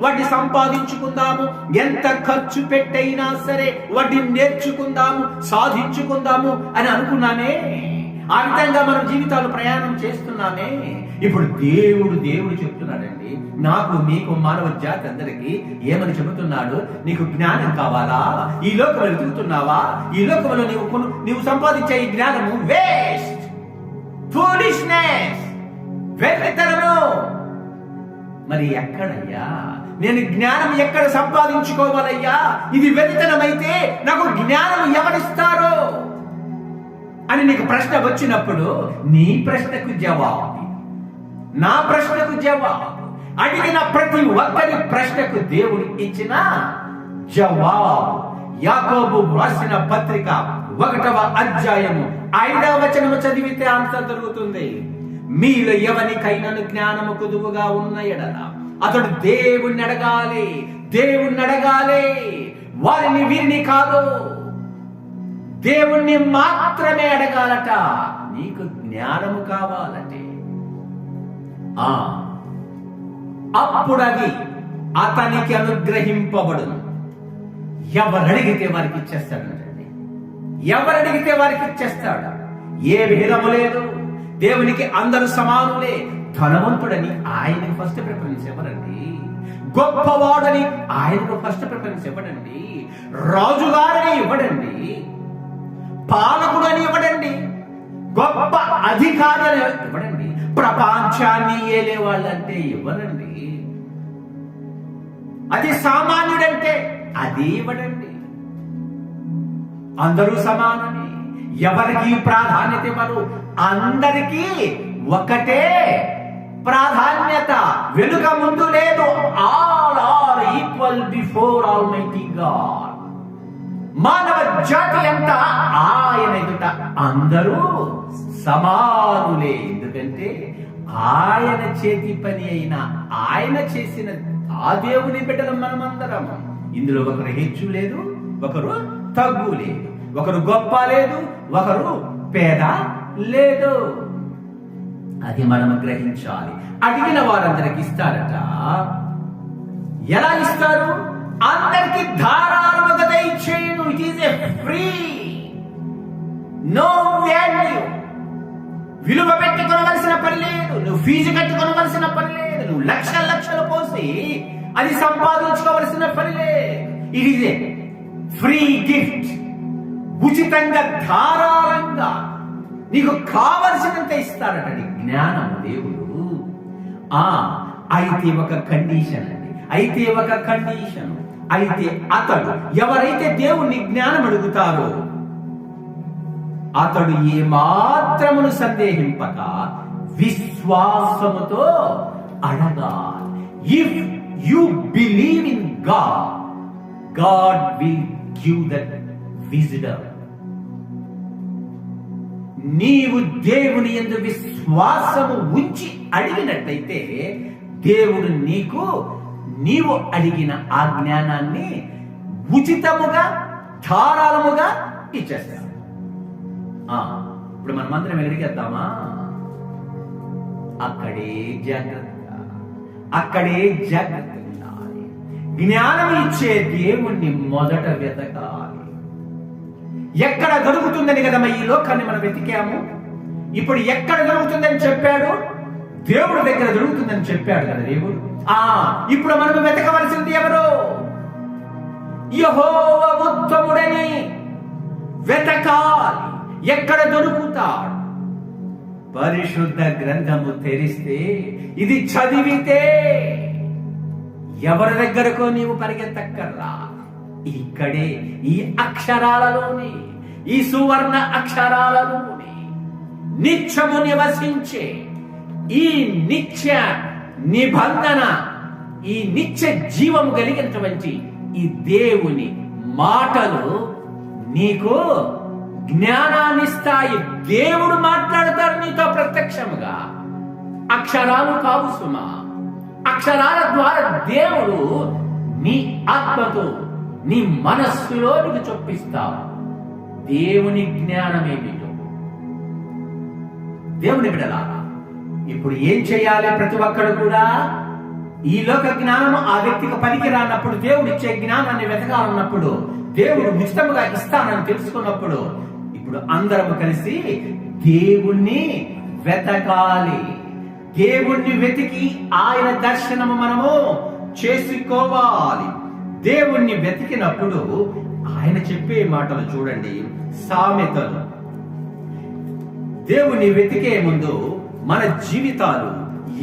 వాటిని సంపాదించుకుందాము, ఎంత ఖర్చు పెట్టైనా సరే వాటిని నేర్చుకుందాము, సాధించుకుందాము అని అనుకున్నానే. ఆ విధంగా మనం జీవితాలు ప్రయాణం చేస్తున్నామే. ఇప్పుడు దేవుడు చెప్తున్నాడండి, నాకు మీకు మానవ జాతి అందరికీ ఏమని చెబుతున్నాడు? నీకు జ్ఞానం కావాలా? ఈ లోకంలో వెతుకుతున్నావా? ఈ లోకంలో నీవు సంపాదించే ఈ జ్ఞానము వేస్ట్, ఫూలిష్నెస్, వెర్రితనము. మరి ఎక్కడయ్యా నేను జ్ఞానం ఎక్కడ సంపాదించుకోవాలయ్యా? ఇది వెర్రితనమైతే నాకు జ్ఞానం ఎవరిస్తారు అని నీకు ప్రశ్న వచ్చినప్పుడు, నీ ప్రశ్నకు జవాబు, నా ప్రశ్నకు జవాబు, అడిగిన ప్రతి ఒక్కరి ప్రశ్నకు దేవుడు ఇచ్చిన జవాబు. యాకోబు రాసిన పత్రిక 1వ అధ్యాయము 5వ వచనము చదివితే ఆన్సర్ దొరుకుతుంది. మీలో ఎవరికైనా జ్ఞానము కుదువుగా ఉన్న ఎడల అతడు దేవుణ్ణి అడగాలి. వారిని వీరిని కాదు, దేవుణ్ణి మాత్రమే అడగాలట. నీకు జ్ఞానము కావాలంటే అప్పుడు అది అతనికి అనుగ్రహింపబడును. ఎవరడిగితే వారికి ఇచ్చేస్తాడండి. ఎవరడిగితే వారికి ఇచ్చేస్తాడు. ఏ భేదము లేదు. దేవునికి అందరూ సమానులే. ధనవంతుడని ఆయనకు ఫస్ట్ ప్రిఫరెన్స్ ఇవ్వడండి. గొప్పవాడని ఆయనకు ఫస్ట్ ప్రిఫరెన్స్ ఇవ్వడండి. రాజుగారని ఇవ్వడండి. పాలకుడు అని ఇవ్వడండి. గొప్ప అధికారి అని ఇవ్వడండి. ప్రపంచాన్ని ఏలే వాళ్ళంటే ఇవ్వనండి. అది సామాన్యుడంటే అది ఇవ్వడండి. అందరూ సమానని, ఎవరికి ప్రాధాన్యత ఇవ్వరు. అందరికీ ఒకటే ప్రాధాన్యత, వెనుక ముందు లేదు. All are equal before almighty God. మానవ జాతి అంతా ఆయన ఎదుట అందరూ సమానులే. ఎందుకంటే ఆయన చేతి పని అయిన ఆయన చేసిన ఆ దేవుని బిడ్డలు మనమందరం. ఇందులో ఒకరు హెచ్చు లేదు, ఒకరు తగ్గు లేదు, ఒకరు గొప్ప లేదు, ఒకరు పేద లేదు. అది మనం గ్రహించాలి. అడిగిన వారందరికి ఇస్తారట. ఎలా ఇస్తారు? అందరికి ధారాళముగా దయచేయును. It is a free, no value. విలువ పెట్టుకోవలసిన పని లేదు. నువ్వు ఫీజు కట్టుకోవలసిన పని లేదు. నువ్వు లక్షలు పోసి అది సంపాదించుకోవలసిన పని లేదు. It is a free gift. ఉచితంగా ధారాళంగా నీకు కావలసినంత ఇస్తాడట జ్ఞానం దేవుడు. అయితే ఒక కండిషన్ అండి. అయితే అతడు, ఎవరైతే దేవుణ్ణి జ్ఞానం అడుగుతారో అతడు ఏ మాత్రమును సందేహింపక విశ్వాసముతో అడగాలి. If you believe in God, God will give that wisdom. నీవు దేవుని యందు విశ్వాసము ఉంచి అడిగినట్లయితే దేవుడు నీవు అడిగిన ఆ జ్ఞానాన్ని ఉచితముగా ధారాళముగా ఇచ్చేస్తాడు. ఇప్పుడు మనం అందరం ఎక్కడికేద్దామా? అక్కడే జాగ్రత్త ఉండాలి. జ్ఞానం ఇచ్చే దేవుణ్ణి మొదట వెతకాలి. ఎక్కడ దొరుకుతుందని కదమ్మా ఈ లోకాన్ని మనం వెతికాము. ఇప్పుడు ఎక్కడ దొరుకుతుందని చెప్పాడు? దేవుడి దగ్గర దొరుకుతుందని చెప్పాడు కదా దేవుడు. ఇప్పుడు మనం వెతకవలసింది ఎవరు? యెహోవా ఉత్తముడని వెతకాలి. ఎక్కడ దొరుకుతాడు? పరిశుద్ధ గ్రంథము తెరిస్తే, ఇది చదివితే ఎవరి దగ్గరకు నీవు పరిగెత్తక్కర్లా. ఇక్కడే ఈ అక్షరాలలోని, ఈ సువర్ణ అక్షరాలలోని నిత్యము నివసించే ఈ నిత్య నిబంధన, ఈ నిత్య జీవము కలిగినటువంటి ఈ దేవుని మాటలు నీకు జ్ఞానాన్నిస్తాయి. దేవుడు మాట్లాడతాడు నీతో ప్రత్యక్షముగా. అక్షరాలు కావు సుమా. అక్షరాల ద్వారా దేవుడు నీ ఆత్మతో నీ మనస్సులో నీకు చొప్పిస్తావు దేవుని జ్ఞానమేమిటో. దేవుని బిడ్డలారా, ఇప్పుడు ఏం చేయాలి? ప్రతి ఒక్కడు కూడా ఈ లోక జ్ఞానం ఆ వ్యక్తికి పనికి రానప్పుడు, దేవుడు ఇచ్చే జ్ఞానాన్ని వెతకాలన్నప్పుడు, దేవుడు ఉచితముగా ఇస్తానని తెలుసుకున్నప్పుడు, ఇప్పుడు అందరము కలిసి దేవుణ్ణి వెతకాలి. దేవుణ్ణి వెతికి ఆయన దర్శనము మనము చేసుకోవాలి. దేవుణ్ణి వెతికినప్పుడు ఆయన చెప్పే మాటలు చూడండి. సామెతలు. దేవుణ్ణి వెతికే ముందు మన జీవితాలు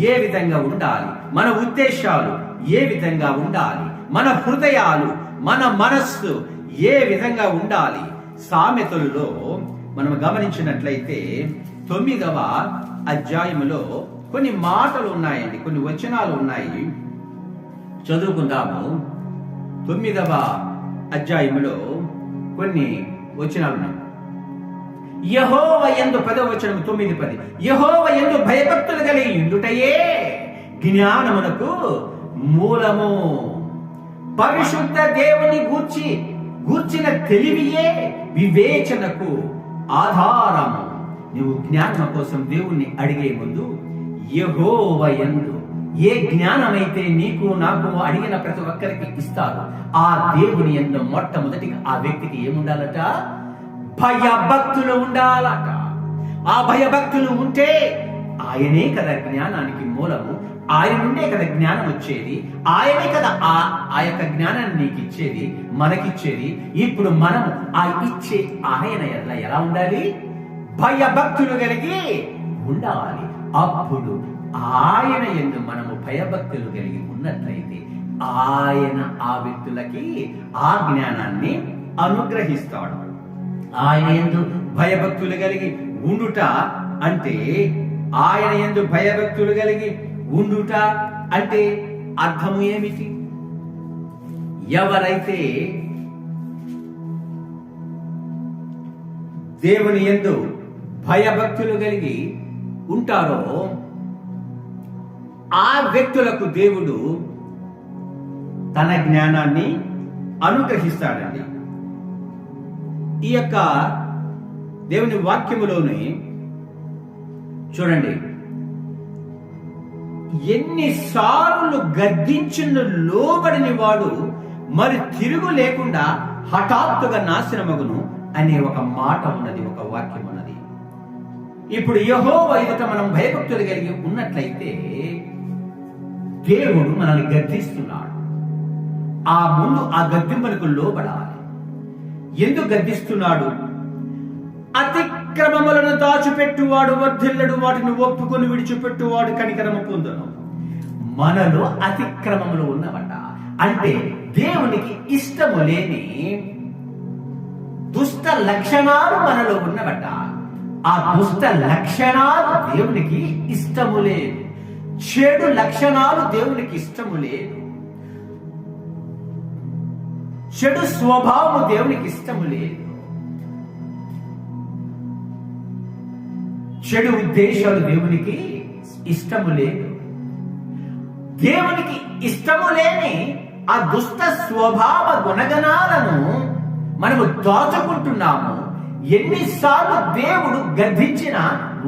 ఏ విధంగా ఉండాలి, మన ఉద్దేశాలు ఏ విధంగా ఉండాలి, మన హృదయాలు, మన మనస్సు ఏ విధంగా ఉండాలి. సామెతలలో మనం గమనించినట్లయితే 9వ అధ్యాయములో కొన్ని మాటలు ఉన్నాయండి, కొన్ని వచనాలు ఉన్నాయి. చదువుకుందాము. 9వ అధ్యాయములో కొన్ని వచనాలు ఉన్నాయి. యెహోవా యందు 10వ వచనం 9:10 యెహోవా యందు భయభక్తులు కలిగి ఉండుటయే జ్ఞానమునకు మూలము. పరిశుద్ధ దేవుని గూర్చిన తెలివియే వివేచనకు ఆధారము. నువ్వు జ్ఞానం కోసం దేవుణ్ణి అడిగే ముందు యెహోవా యందు ఏ జ్ఞానమైతే నీకు నాకు అడిగిన ప్రతి ఒక్కరికి ఇస్తారో ఆ దేవుని యందు మొట్టమొదటిగా ఆ వ్యక్తికి ఏముండాలట? భయభక్తులు ఉండాలట. ఆ భయభక్తులు ఉంటే ఆయనే కదా జ్ఞానానికి మూలము. ఆయన నుండే కదా జ్ఞానం వచ్చేది. ఆయనే కదా ఆ యొక్క జ్ఞానాన్ని నీకు ఇచ్చేది, మనకిచ్చేది. ఇప్పుడు మనం ఆ ఇచ్చే ఆయన ఎలా ఉండాలి? భయభక్తులు కలిగి ఉండాలి. అప్పుడు ఆయన యందు మనము భయభక్తులు కలిగి ఉన్నట్లయితే ఆయన ఆ వ్యక్తులకి ఆ జ్ఞానాన్ని అనుగ్రహిస్తాడు. ఆయన యందు భయభక్తులు కలిగి ఉండుట అంటే, ఆయన యందు భయభక్తులు కలిగి ఉండుట అంటే అర్థము ఏమిటి? ఎవరైతే దేవుని యందు భయభక్తులు కలిగి ఉంటారో ఆ వ్యక్తులకు దేవుడు తన జ్ఞానాన్ని అనుగ్రహిస్తాడండి. ఈ యొక్క దేవుని వాక్యములోనే చూడండి, ఎన్నిసార్లు గద్దించిన లోబడిని వాడు మరి తిరుగు లేకుండా హఠాత్తుగా నాశనమగును అనే ఒక మాట ఉన్నది, ఒక వాక్యం ఉన్నది. ఇప్పుడు యెహోవా ఎదుట మనం భయభక్తులు కలిగి ఉన్నట్లయితే దేవుడు మనల్ని గద్దిస్తున్నాడు. ఆ ముందు ఆ గద్దింపులకు లోబడాలి. ఎందుకు గద్దిస్తున్నాడు? అతిక్రమములను దాచిపెట్టువాడు వర్ధిల్లడు, వాటిని ఒప్పుకొని విడిచిపెట్టువాడు కనికరము పొందును. మనలో అతిక్రమములు ఉన్నవట. అంటే దేవునికి ఇష్టము లేని దుష్ట లక్షణాలు మనలో ఉన్నవట. ఆ దుష్ట లక్షణాలు దేవునికి ఇష్టము లేదు. చెడు లక్షణాలు దేవునికి ఇష్టము లేదు. చెడు స్వభావము దేవునికి ఇష్టము లేదు. చెడు ఉద్దేశాలు దేవునికి ఇష్టము లేదు. దేవునికి ఇష్టము లేని ఆ దుష్ట స్వభావ గుణగణాలను మనము దాచుకుంటున్నాము. ఎన్నిసార్లు దేవుడు గద్దించిన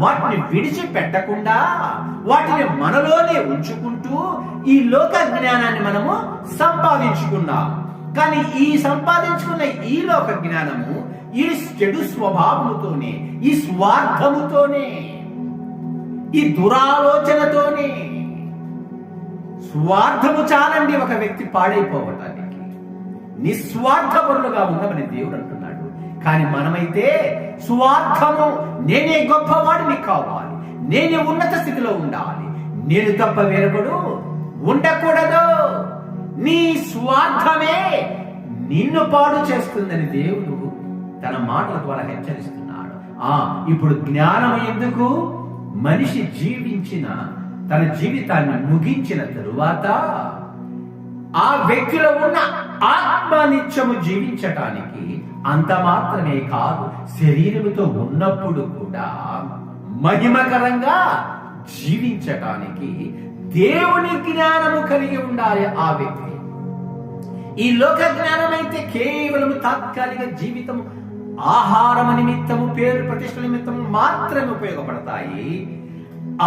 వాటిని విడిచిపెట్టకుండా వాటిని మనలోనే ఉంచుకుంటూ ఈ లోక జ్ఞానాన్ని మనము సంపాదించుకున్నాము. కానీ ఈ సంపాదించుకున్న ఈ లోక జ్ఞానము ఈ చెడు స్వభావముతోనే, ఈ స్వార్థముతోనే, ఈ దురాలోచనతోనే. స్వార్థము చాలండి ఒక వ్యక్తి పాడైపోవటానికి. నిస్వార్థపరులుగా ఉండమని దేవుడు అంటున్నాడు. కానీ మనమైతే స్వార్థము, నేనే గొప్పవాడిని కావాలి, నేనే ఉన్నత స్థితిలో ఉండాలి, నేను తప్ప వేరొకడు ఉండకూడదు. నీ స్వార్థమే నిన్ను పాడు చేస్తుందని దేవుడు తన మాటల ద్వారా హెచ్చరిస్తున్నాడు. ఇప్పుడు జ్ఞానం ఎందుకు? మనిషి జీవించిన తన జీవితాన్ని ముగించిన తరువాత ఆ వ్యక్తిలో ఉన్న ఆత్మనిత్యము జీవించటానికి, అంత మాత్రమే కాదు శరీరముతో ఉన్నప్పుడు కూడా మహిమకరంగా జీవించటానికి దేవుని జ్ఞానము కలిగి ఉండాలి ఆ వ్యక్తి. ఈ లోక జ్ఞానం అయితే కేవలము తాత్కాలిక జీవితము, ఆహారము నిమిత్తము, పేరు ప్రతిష్ట నిమిత్తము మాత్రమే ఉపయోగపడతాయి.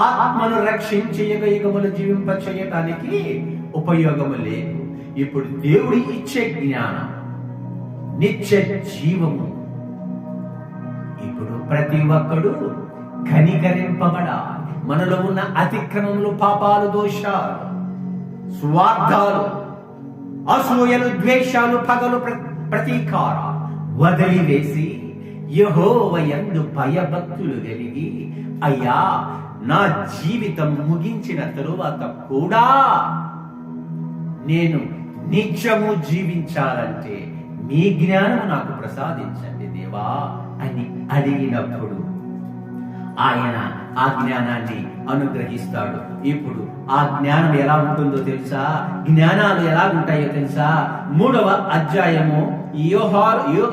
ఆత్మను రక్షించి యుగములు జీవింప చేయటానికి ఉపయోగము లేదు. ఇప్పుడు దేవుడి ఇచ్చే జ్ఞానం నిత్య జీవము. ఇప్పుడు ప్రతి ఒక్కడు కనికరింపబడాలి. మనలో ఉన్న అతిక్రమములు, పాపాలు, దోషాలు, స్వార్థాలు, అసూయలు, ద్వేషాలు, పగలు, ప్రతీకారాలు వదిలివేసి యెహోవా యందు భయభక్తులు కలిగి, అయ్యా నా జీవితం ముగించిన తరువాత కూడా నేను నిత్యము జీవించాలంటే మీ జ్ఞానం నాకు ప్రసాదించండి దేవా అని అడిగినప్పుడు ఆయన ఆ జ్ఞానాన్ని అనుగ్రహిస్తాడు. ఇప్పుడు ఆ జ్ఞానం ఎలా ఉంటుందో తెలుసా? జ్ఞానాలు ఎలా ఉంటాయో తెలుసా? 3వ అధ్యాయము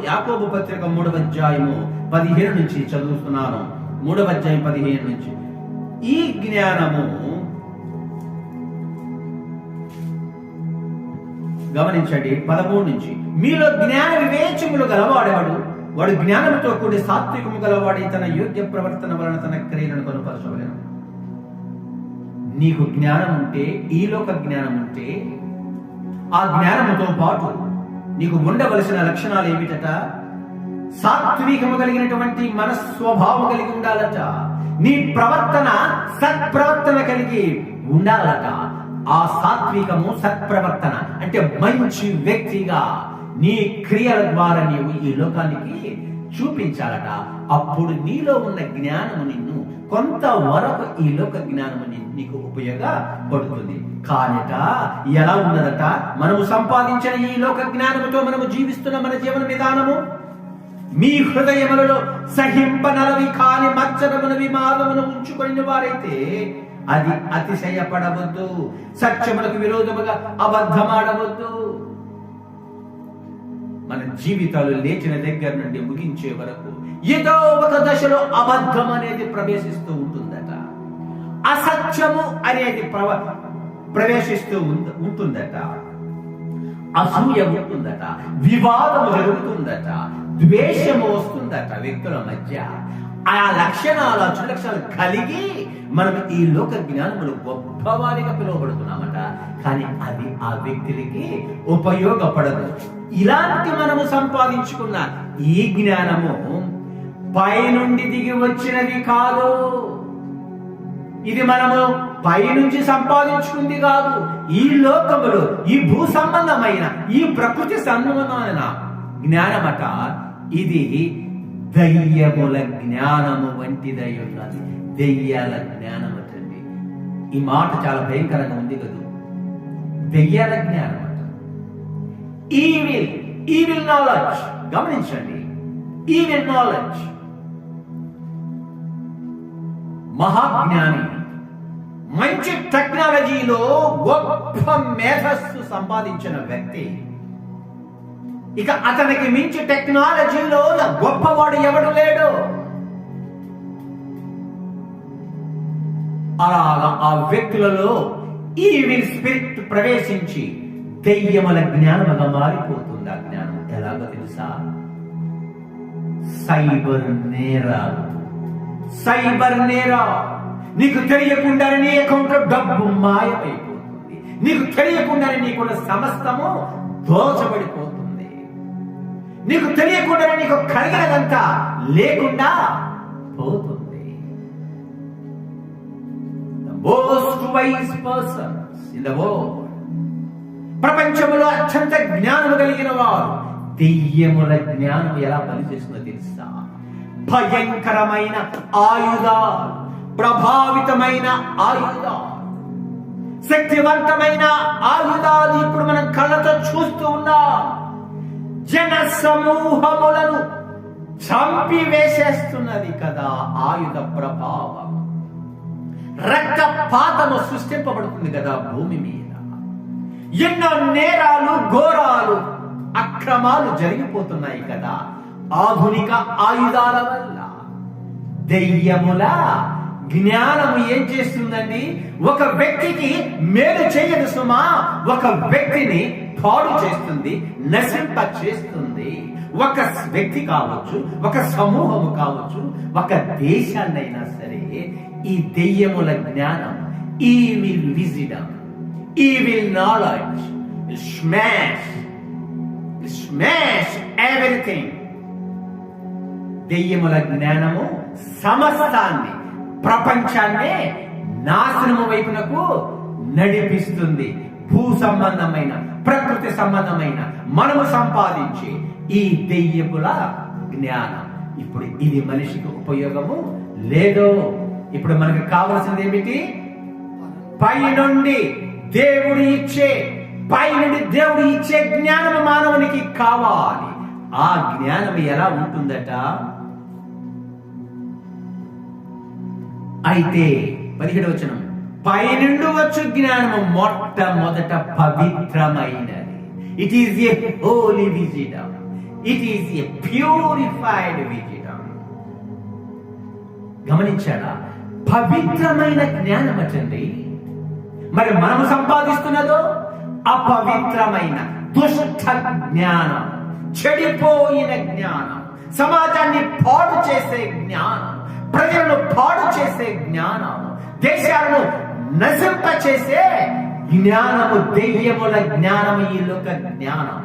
యాకోబు పత్రిక 3వ అధ్యాయము 15 నుంచి చదువుతున్నాను. 3వ అధ్యాయం 15 నుంచి. ఈ జ్ఞానము గమనించండి. 13 నుంచి, మీలో జ్ఞాన వివేచములు గలవాడేవాడు, వాడు జ్ఞానంతో కూడి సాత్వికము గలవాడి తన యోగ్య ప్రవర్తన వలన తన క్రియలను కనుపరచవలెను. నీకు జ్ఞానం ఉంటే, ఈ లోక జ్ఞానం ఉంటే, ఆ జ్ఞానముతో పాటు నీకు ఉండవలసిన లక్షణాలు ఏమిటట? సాత్వికము కలిగినటువంటి మనస్వభావం కలిగి ఉండాలట. నీ ప్రవర్తన సత్ప్రవర్తన కలిగి ఉండాలట. ఆ సాత్వికము, సత్ప్రవర్తన అంటే మంచి వ్యక్తిగా నీ క్రియల ద్వారా నీవు ఈ లోకానికి చూపించాలట. అప్పుడు నీలో ఉన్న జ్ఞానము నిన్ను కొంతవరకు ఈ లోక జ్ఞానము నీకు ఉపయోగపడుతుంది. కానట ఎలా ఉన్నదట? మనము సంపాదించిన ఈ లోక జ్ఞానముతో మనము జీవిస్తున్న మన జీవన విధానము, మీ హృదయములలో సహింపనలవి కాని మచ్చరమును విమాదమును ఉంచుకొని వారైతే అది అతిశయపడవద్దు, సత్యములకు విరోధముగా అబద్ధమాడవద్దు. మన జీవితాలు లేచిన దగ్గర నుండి ముగించే వరకు ఏదో ఒక దశలో అబద్ధం అనేది ప్రవేశిస్తూ ఉంటుందట. అసత్యము అనేది ప్రవేశిస్తూ ఉంటుందట. అసూయ ఉంటుందట, వివాదము జరుగుతుందట, ద్వేషము వస్తుందట వ్యక్తుల మధ్య. ఆ లక్షణాలు, లక్షణాలు కలిగి మనం ఈ లోక జ్ఞానములు గొప్పవారిగా పిలువబడుతున్నామట. కానీ అది ఆ వ్యక్తులకి ఉపయోగపడదు. ఇలాంటి మనము సంపాదించుకున్న ఈ జ్ఞానము పైనుండి దిగి వచ్చినది కాదు. ఇది మనము పైనుంచి సంపాదించుకుంది కాదు. ఈ లోకములో ఈ భూ సంబంధమైన, ఈ ప్రకృతి సంబంధమైన జ్ఞానమట. ఇది దయ్యముల జ్ఞానము వంటిదై ఉన్నది. దెయ్యాల జ్ఞానం అటండి. ఈ మాట చాలా భయంకరంగా ఉంది కదా. దెయ్యాల జ్ఞానం అట. Evil knowledge. గమనించండి, ఈవిల్ నాలెడ్జ్. మహాజ్ఞాని మంచి టెక్నాలజీలో గొప్ప మేధస్సు సంపాదించిన వ్యక్తి, ఇక అతనికి మించి టెక్నాలజీలో గొప్పవాడు ఎవడు లేడు. అలాగా ఆ వ్యక్తులలో ఈవిల్ స్పిరిట్ ప్రవేశించి దెయ్యముల జ్ఞానముగా మారిపోతుంది. ఆ జ్ఞానం ఎలాగో తెలుసా? సైబర్ నేరాలు. నీకు తెలియకుండానే నీ అకౌంట్ లో డబ్బు మాయమైపోతుంది. నీకు తెలియకుండానే నీకున్న సమస్తము దోచబడిపోతుంది. నీకు తెలియకుండానే నీకు కలిగినదంతా లేకుండా పోతుంది. The most wise persons in the world, ప్రపంచంలో అత్యంత జ్ఞానము కలిగిన వారు దెయ్యముల జ్ఞానం ఎలా పనిచేస్తుందో తెలుసా? భయంకరమైన ఆయుధాలు, ప్రభావితమైన ఆయుధాలు, శక్తివంతమైన ఆయుధాలు ఇప్పుడు మనం కళ్ళతో చూస్తూ ఉన్నాం. జన సమూహములను చంపివేసేస్తున్నది కదా ఆయుధ ప్రభావం. రక్తపాతము సృష్టింపబడుతుంది కదా భూమి మీద. ఎన్నో నేరాలు, ఘోరాలు, అక్రమాలు జరిగిపోతున్నాయి కదా ఆధునిక ఆయుధాల వల్ల. దెయ్యముల జ్ఞానము ఏం చేస్తుందండి? ఒక వ్యక్తికి మేలు చేయదు సుమా, ఒక వ్యక్తిని పాడు చేస్తుంది, నశింప చేస్తుంది. ఒక వ్యక్తి కావచ్చు, ఒక సమూహము కావచ్చు, ఒక దేశాన్నైనా సరే ఈ దెయ్యముల జ్ఞానం, evil wisdom, evil knowledge smash everything. దెయ్యముల జ్ఞానము సమస్తాన్ని ప్రపంచాన్నే నాశనము వైపునకు నడిపిస్తుంది. భూ సంబంధమైన, ప్రకృతి సంబంధమైన మనము సంపాదించి ఈ దెయ్యముల జ్ఞానం ఇప్పుడు ఇది మనిషికి ఉపయోగము లేదు. ఇప్పుడు మనకు కావలసింది ఏమిటి? పైనుండి దేవుడు ఇచ్చే జ్ఞానము మానవునికి కావాలి. ఆ జ్ఞానం ఎలా ఉంటుందట? అయితే 17వ వచనం, పైనుండి వచ్చు జ్ఞానము మొట్టమొదట పవిత్రమైనది. It is a holy wisdom, it is a purified wisdom. గమనించారా? పవిత్రమైన జ్ఞానం అటండి. మరి మనము సంపాదిస్తున్నదో అపవిత్రమైన దుష్ట జ్ఞానం, చెడిపోయిన జ్ఞానం, సమాజాన్ని పాడు చేసే జ్ఞానం, ప్రజలను పాడు చేసే జ్ఞానం, దేశాలను నశింప చేసే జ్ఞానము, దెయ్యముల జ్ఞానము, ఈ లోక జ్ఞానం,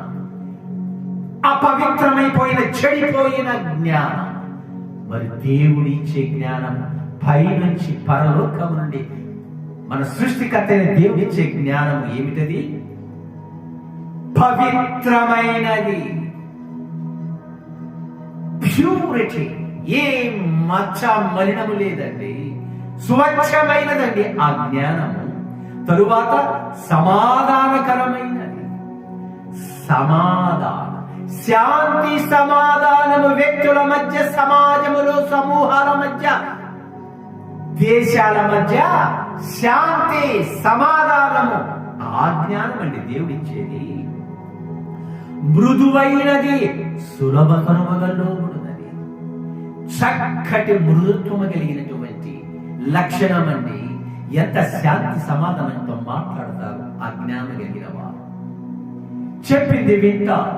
అపవిత్రమైపోయిన చెడిపోయిన జ్ఞానం. మరి దేవుడి ఇచ్చే జ్ఞానం పైనుంచి పరలోకము నుండి మన సృష్టికర్త అయిన దేవుడి ఇచ్చే జ్ఞానం ఏమిటది? పవిత్రమైనది, ప్యూరిటీ, ఏ మచ్చ మలినము లేదండి, స్వచ్ఛమైనదండి ఆ జ్ఞానము. తరువాత సమాధానకరమైనది, సమాధానం, శాంతి సమాధానము వ్యక్తుల మధ్య, సమాజములో, సమూహాల మధ్య, దేశాల మధ్య శాంతి సమాధానము. ఆ జ్ఞానం అండి దేవుడిచ్చేది. మృదువైనది, సులభతరముగా లోబడినది, చక్కటి మృదుత్వము కలిగినటువంటి లక్షణం అండి. ఎంత శాంతి సమాధానంతో మాట్లాడతారు ఆ జ్ఞానం కలిగిన వారు. చెప్పింది వింటారు,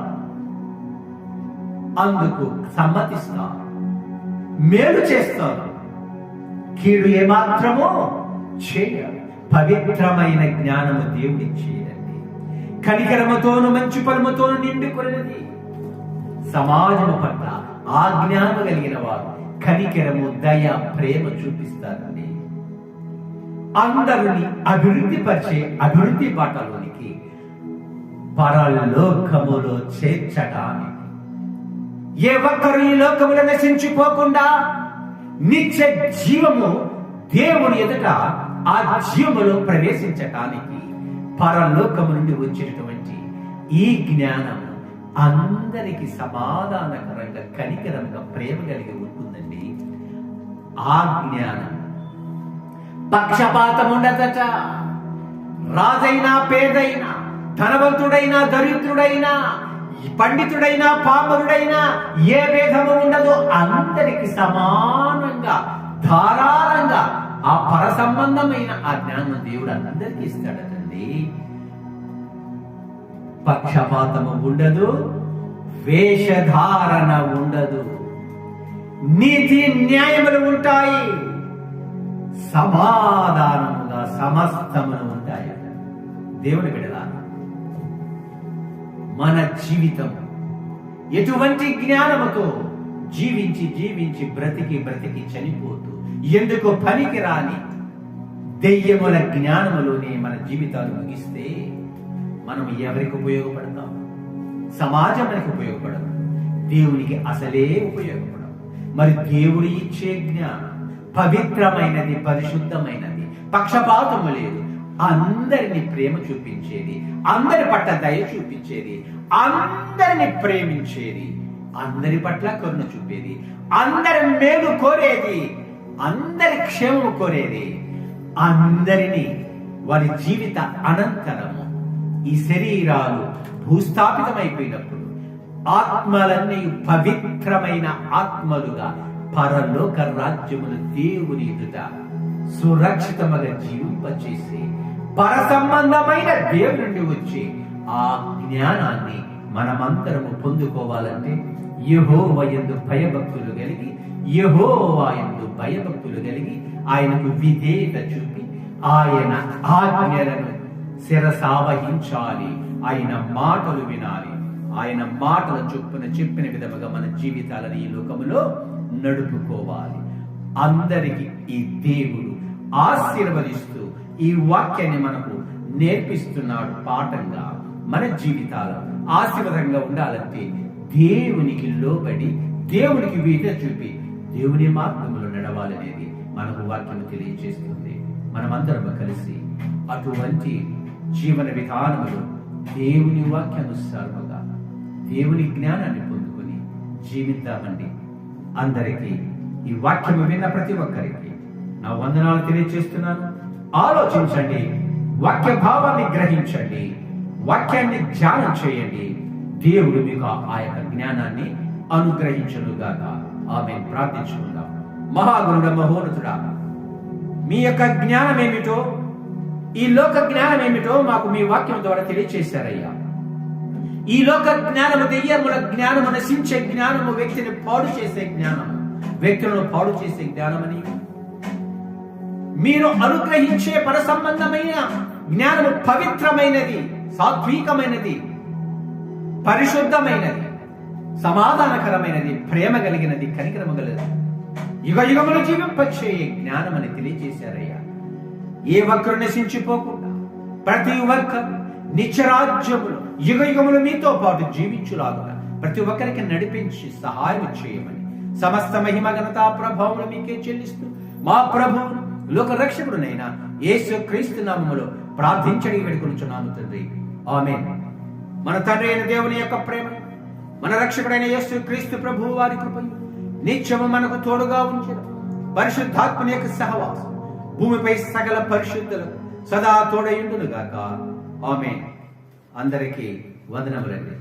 అందుకు సమ్మతిస్తారు, మేలు చేస్తారు, కీడు ఏమాత్రమో చేయరు. పవిత్రమైన జ్ఞానము దేవుడిచ్చేదండి. కనికరముతోను మంచి పరముతోను నిండుకున్నది. సమాజము పట్ల ఆ జ్ఞానము కలిగిన వారు కనికరము, దయ, ప్రేమ చూపిస్తారండి. అందరిని అభివృద్ధి బాటలోనికి, పరలోకములో చేర్చడానికి, ఏ ఒక్కరు ఈ లోకములో నశించిపోకుండా నిత్య జీవము దేవుని ఎదుట ఆ జీవములో ప్రవేశించటానికి పరలోకము నుండి వచ్చినటువంటి ఈ జ్ఞానము అందరికి సమాధానకరంగా, కనికరంగా, ప్రేమ కలిగి ఉంటుందండి. ఆ జ్ఞానం పక్షపాతం ఉండదట. రాజైనా, పేదైనా, ధనవంతుడైనా, దరిద్రుడైనా, పండితుడైనా, పామరుడైనా ఏ భేదము ఉండదు. అందరికి సమానంగా, ధారాళంగా ఆ పర సంబంధమైన ఆ జ్ఞానం దేవుడు అందరికీ ఇస్తాడటండి. పక్షపాతము ఉండదు, వేషధారణ ఉండదు, నీతి న్యాయములు ఉంటాయి, సమాధానముగా సమస్తములు ఉంటాయి. దేవుని బిడ్డలారా, మన జీవితం ఎటువంటి జ్ఞానముతో జీవించి బ్రతికి చనిపోతూ ఎందుకు పనికి రాని దెయ్యముల జ్ఞానములోనే మన జీవితాలు ముగిస్తే మనం ఎవరికి ఉపయోగపడతాం? సమాజానికి ఉపయోగపడదు, దేవునికి అసలే ఉపయోగపడదు. మరి దేవుడు ఇచ్చే జ్ఞానం పవిత్రమైనది, పరిశుద్ధమైనది, పక్షపాతము లేదు, అందరిని ప్రేమ చూపించేది, అందరి పట్ల దయ చూపించేది, అందరిని ప్రేమించేది, అందరి పట్ల కరుణ చూపేది, అందరి మేలు కోరేది, అందరి క్షేమము కోరేది, అందరినీ వారి జీవిత అనంతరము ఈ శరీరాలు భూస్థాపితమైపోయినప్పుడు ఆత్మలన్నీ పవిత్రమైన ఆత్మలుగా పరలోక రాజ్యములు దేవుని ఎదుట సురక్షితముగా జీవింపచేసి పర సంబంధమైన దేవుని నుండి వచ్చి ఆ జ్ఞానాన్ని మనమంతరము పొందుకోవాలంటే యెహోవా యందు భయభక్తులు కలిగి ఆయనకు విధేయత చూపి ఆయన ఆజ్ఞలను శిరసావహించాలి, ఆయన మాటలు వినాలి, ఆయన మాటల చొప్పున చెప్పిన విధముగా మన జీవితాలను ఈ లోకములో నడుపుకోవాలి. అందరికి ఈ దేవుడు ఆశీర్వదిస్తూ ఈ వాక్యాన్ని మనకు నేర్పిస్తున్నాడు పాఠంగా. మన జీవితాలు ఆశీర్వాదంగా ఉండాలంటే దేవునికి లోబడి, దేవునికి వీట చూపి, దేవుని మార్గంలో నడవాలనేది మనకు వాక్యం తెలియజేస్తుంది. మనమందరం కలిసి అటువంటి జీవన విధానములు దేవుని వాక్యానుసారముగా దేవుని జ్ఞానాన్ని పొందుకొని జీవిద్దామండి. అందరికీ ఈ వాక్యము విన్న ప్రతి ఒక్కరికి నా వందనాలు తెలియజేస్తున్నాను. ఆలోచించండి, వాక్య భావాన్ని గ్రహించండి, వాక్యాన్ని ధ్యానం చేయండి. దేవుడు మీకు ఆ యొక్క జ్ఞానాన్ని అనుగ్రహించునుగాక. ఆమేన్. ప్రార్థించుకుందాం. మహాగురుడ మహోన్నతుడా, మీ యొక్క జ్ఞానం ఏమిటో, ఈ లోక జ్ఞానం ఏమిటో మాకు మీ వాక్యం ద్వారా తెలియచేశారయ్యా. ఈ లోక జ్ఞానము దెయ్యముల జ్ఞానము, నశించే జ్ఞానము, వ్యక్తిని పాడు చేసే జ్ఞానము, వ్యక్తులను పాడు చేసే జ్ఞానమని మీరు అనుగ్రహించే పర సంబంధమైన జ్ఞానము పవిత్రమైనది, సాత్వికమైనది, పరిశుద్ధమైనది, సమాధానకరమైనది, ప్రేమ కలిగినది, కనికరము కలిగినది, యుగ యుగములు జీవింపచేయే జ్ఞానం అని తెలియజేశారయ్యా. ఏ ఒక్కరు నశించిపోకుండా ప్రతి ఒక్కరు నిత్యరాజ్యములు యుగ యుగములు మీతో పాటు జీవించులాగా ప్రతి ఒక్కరికి నడిపించి సహాయం చేయమని సమస్త మహిమ ఘనత ప్రభావములు మీకే చెల్లిస్తూ మా ప్రభువు లోక రక్షకుడునైన యేసు క్రీస్తు నామములో ప్రార్థించడి వేడుకొనుచున్నాము తండ్రి. ఆమేన్. మన తండ్రి అయిన దేవుని యొక్క ప్రేమ, మన రక్షకుడైన యేసు క్రీస్తు ప్రభువు వారి కృపయు నిత్యము మనకు తోడుగా ఉంచిన పరిశుద్ధాత్మని యొక్క సహవాసం భూమిపై సకల పరిశుద్ధులకు సదా తోడయుండును గాక. ఆమేన్. అందరికీ వందనములండి.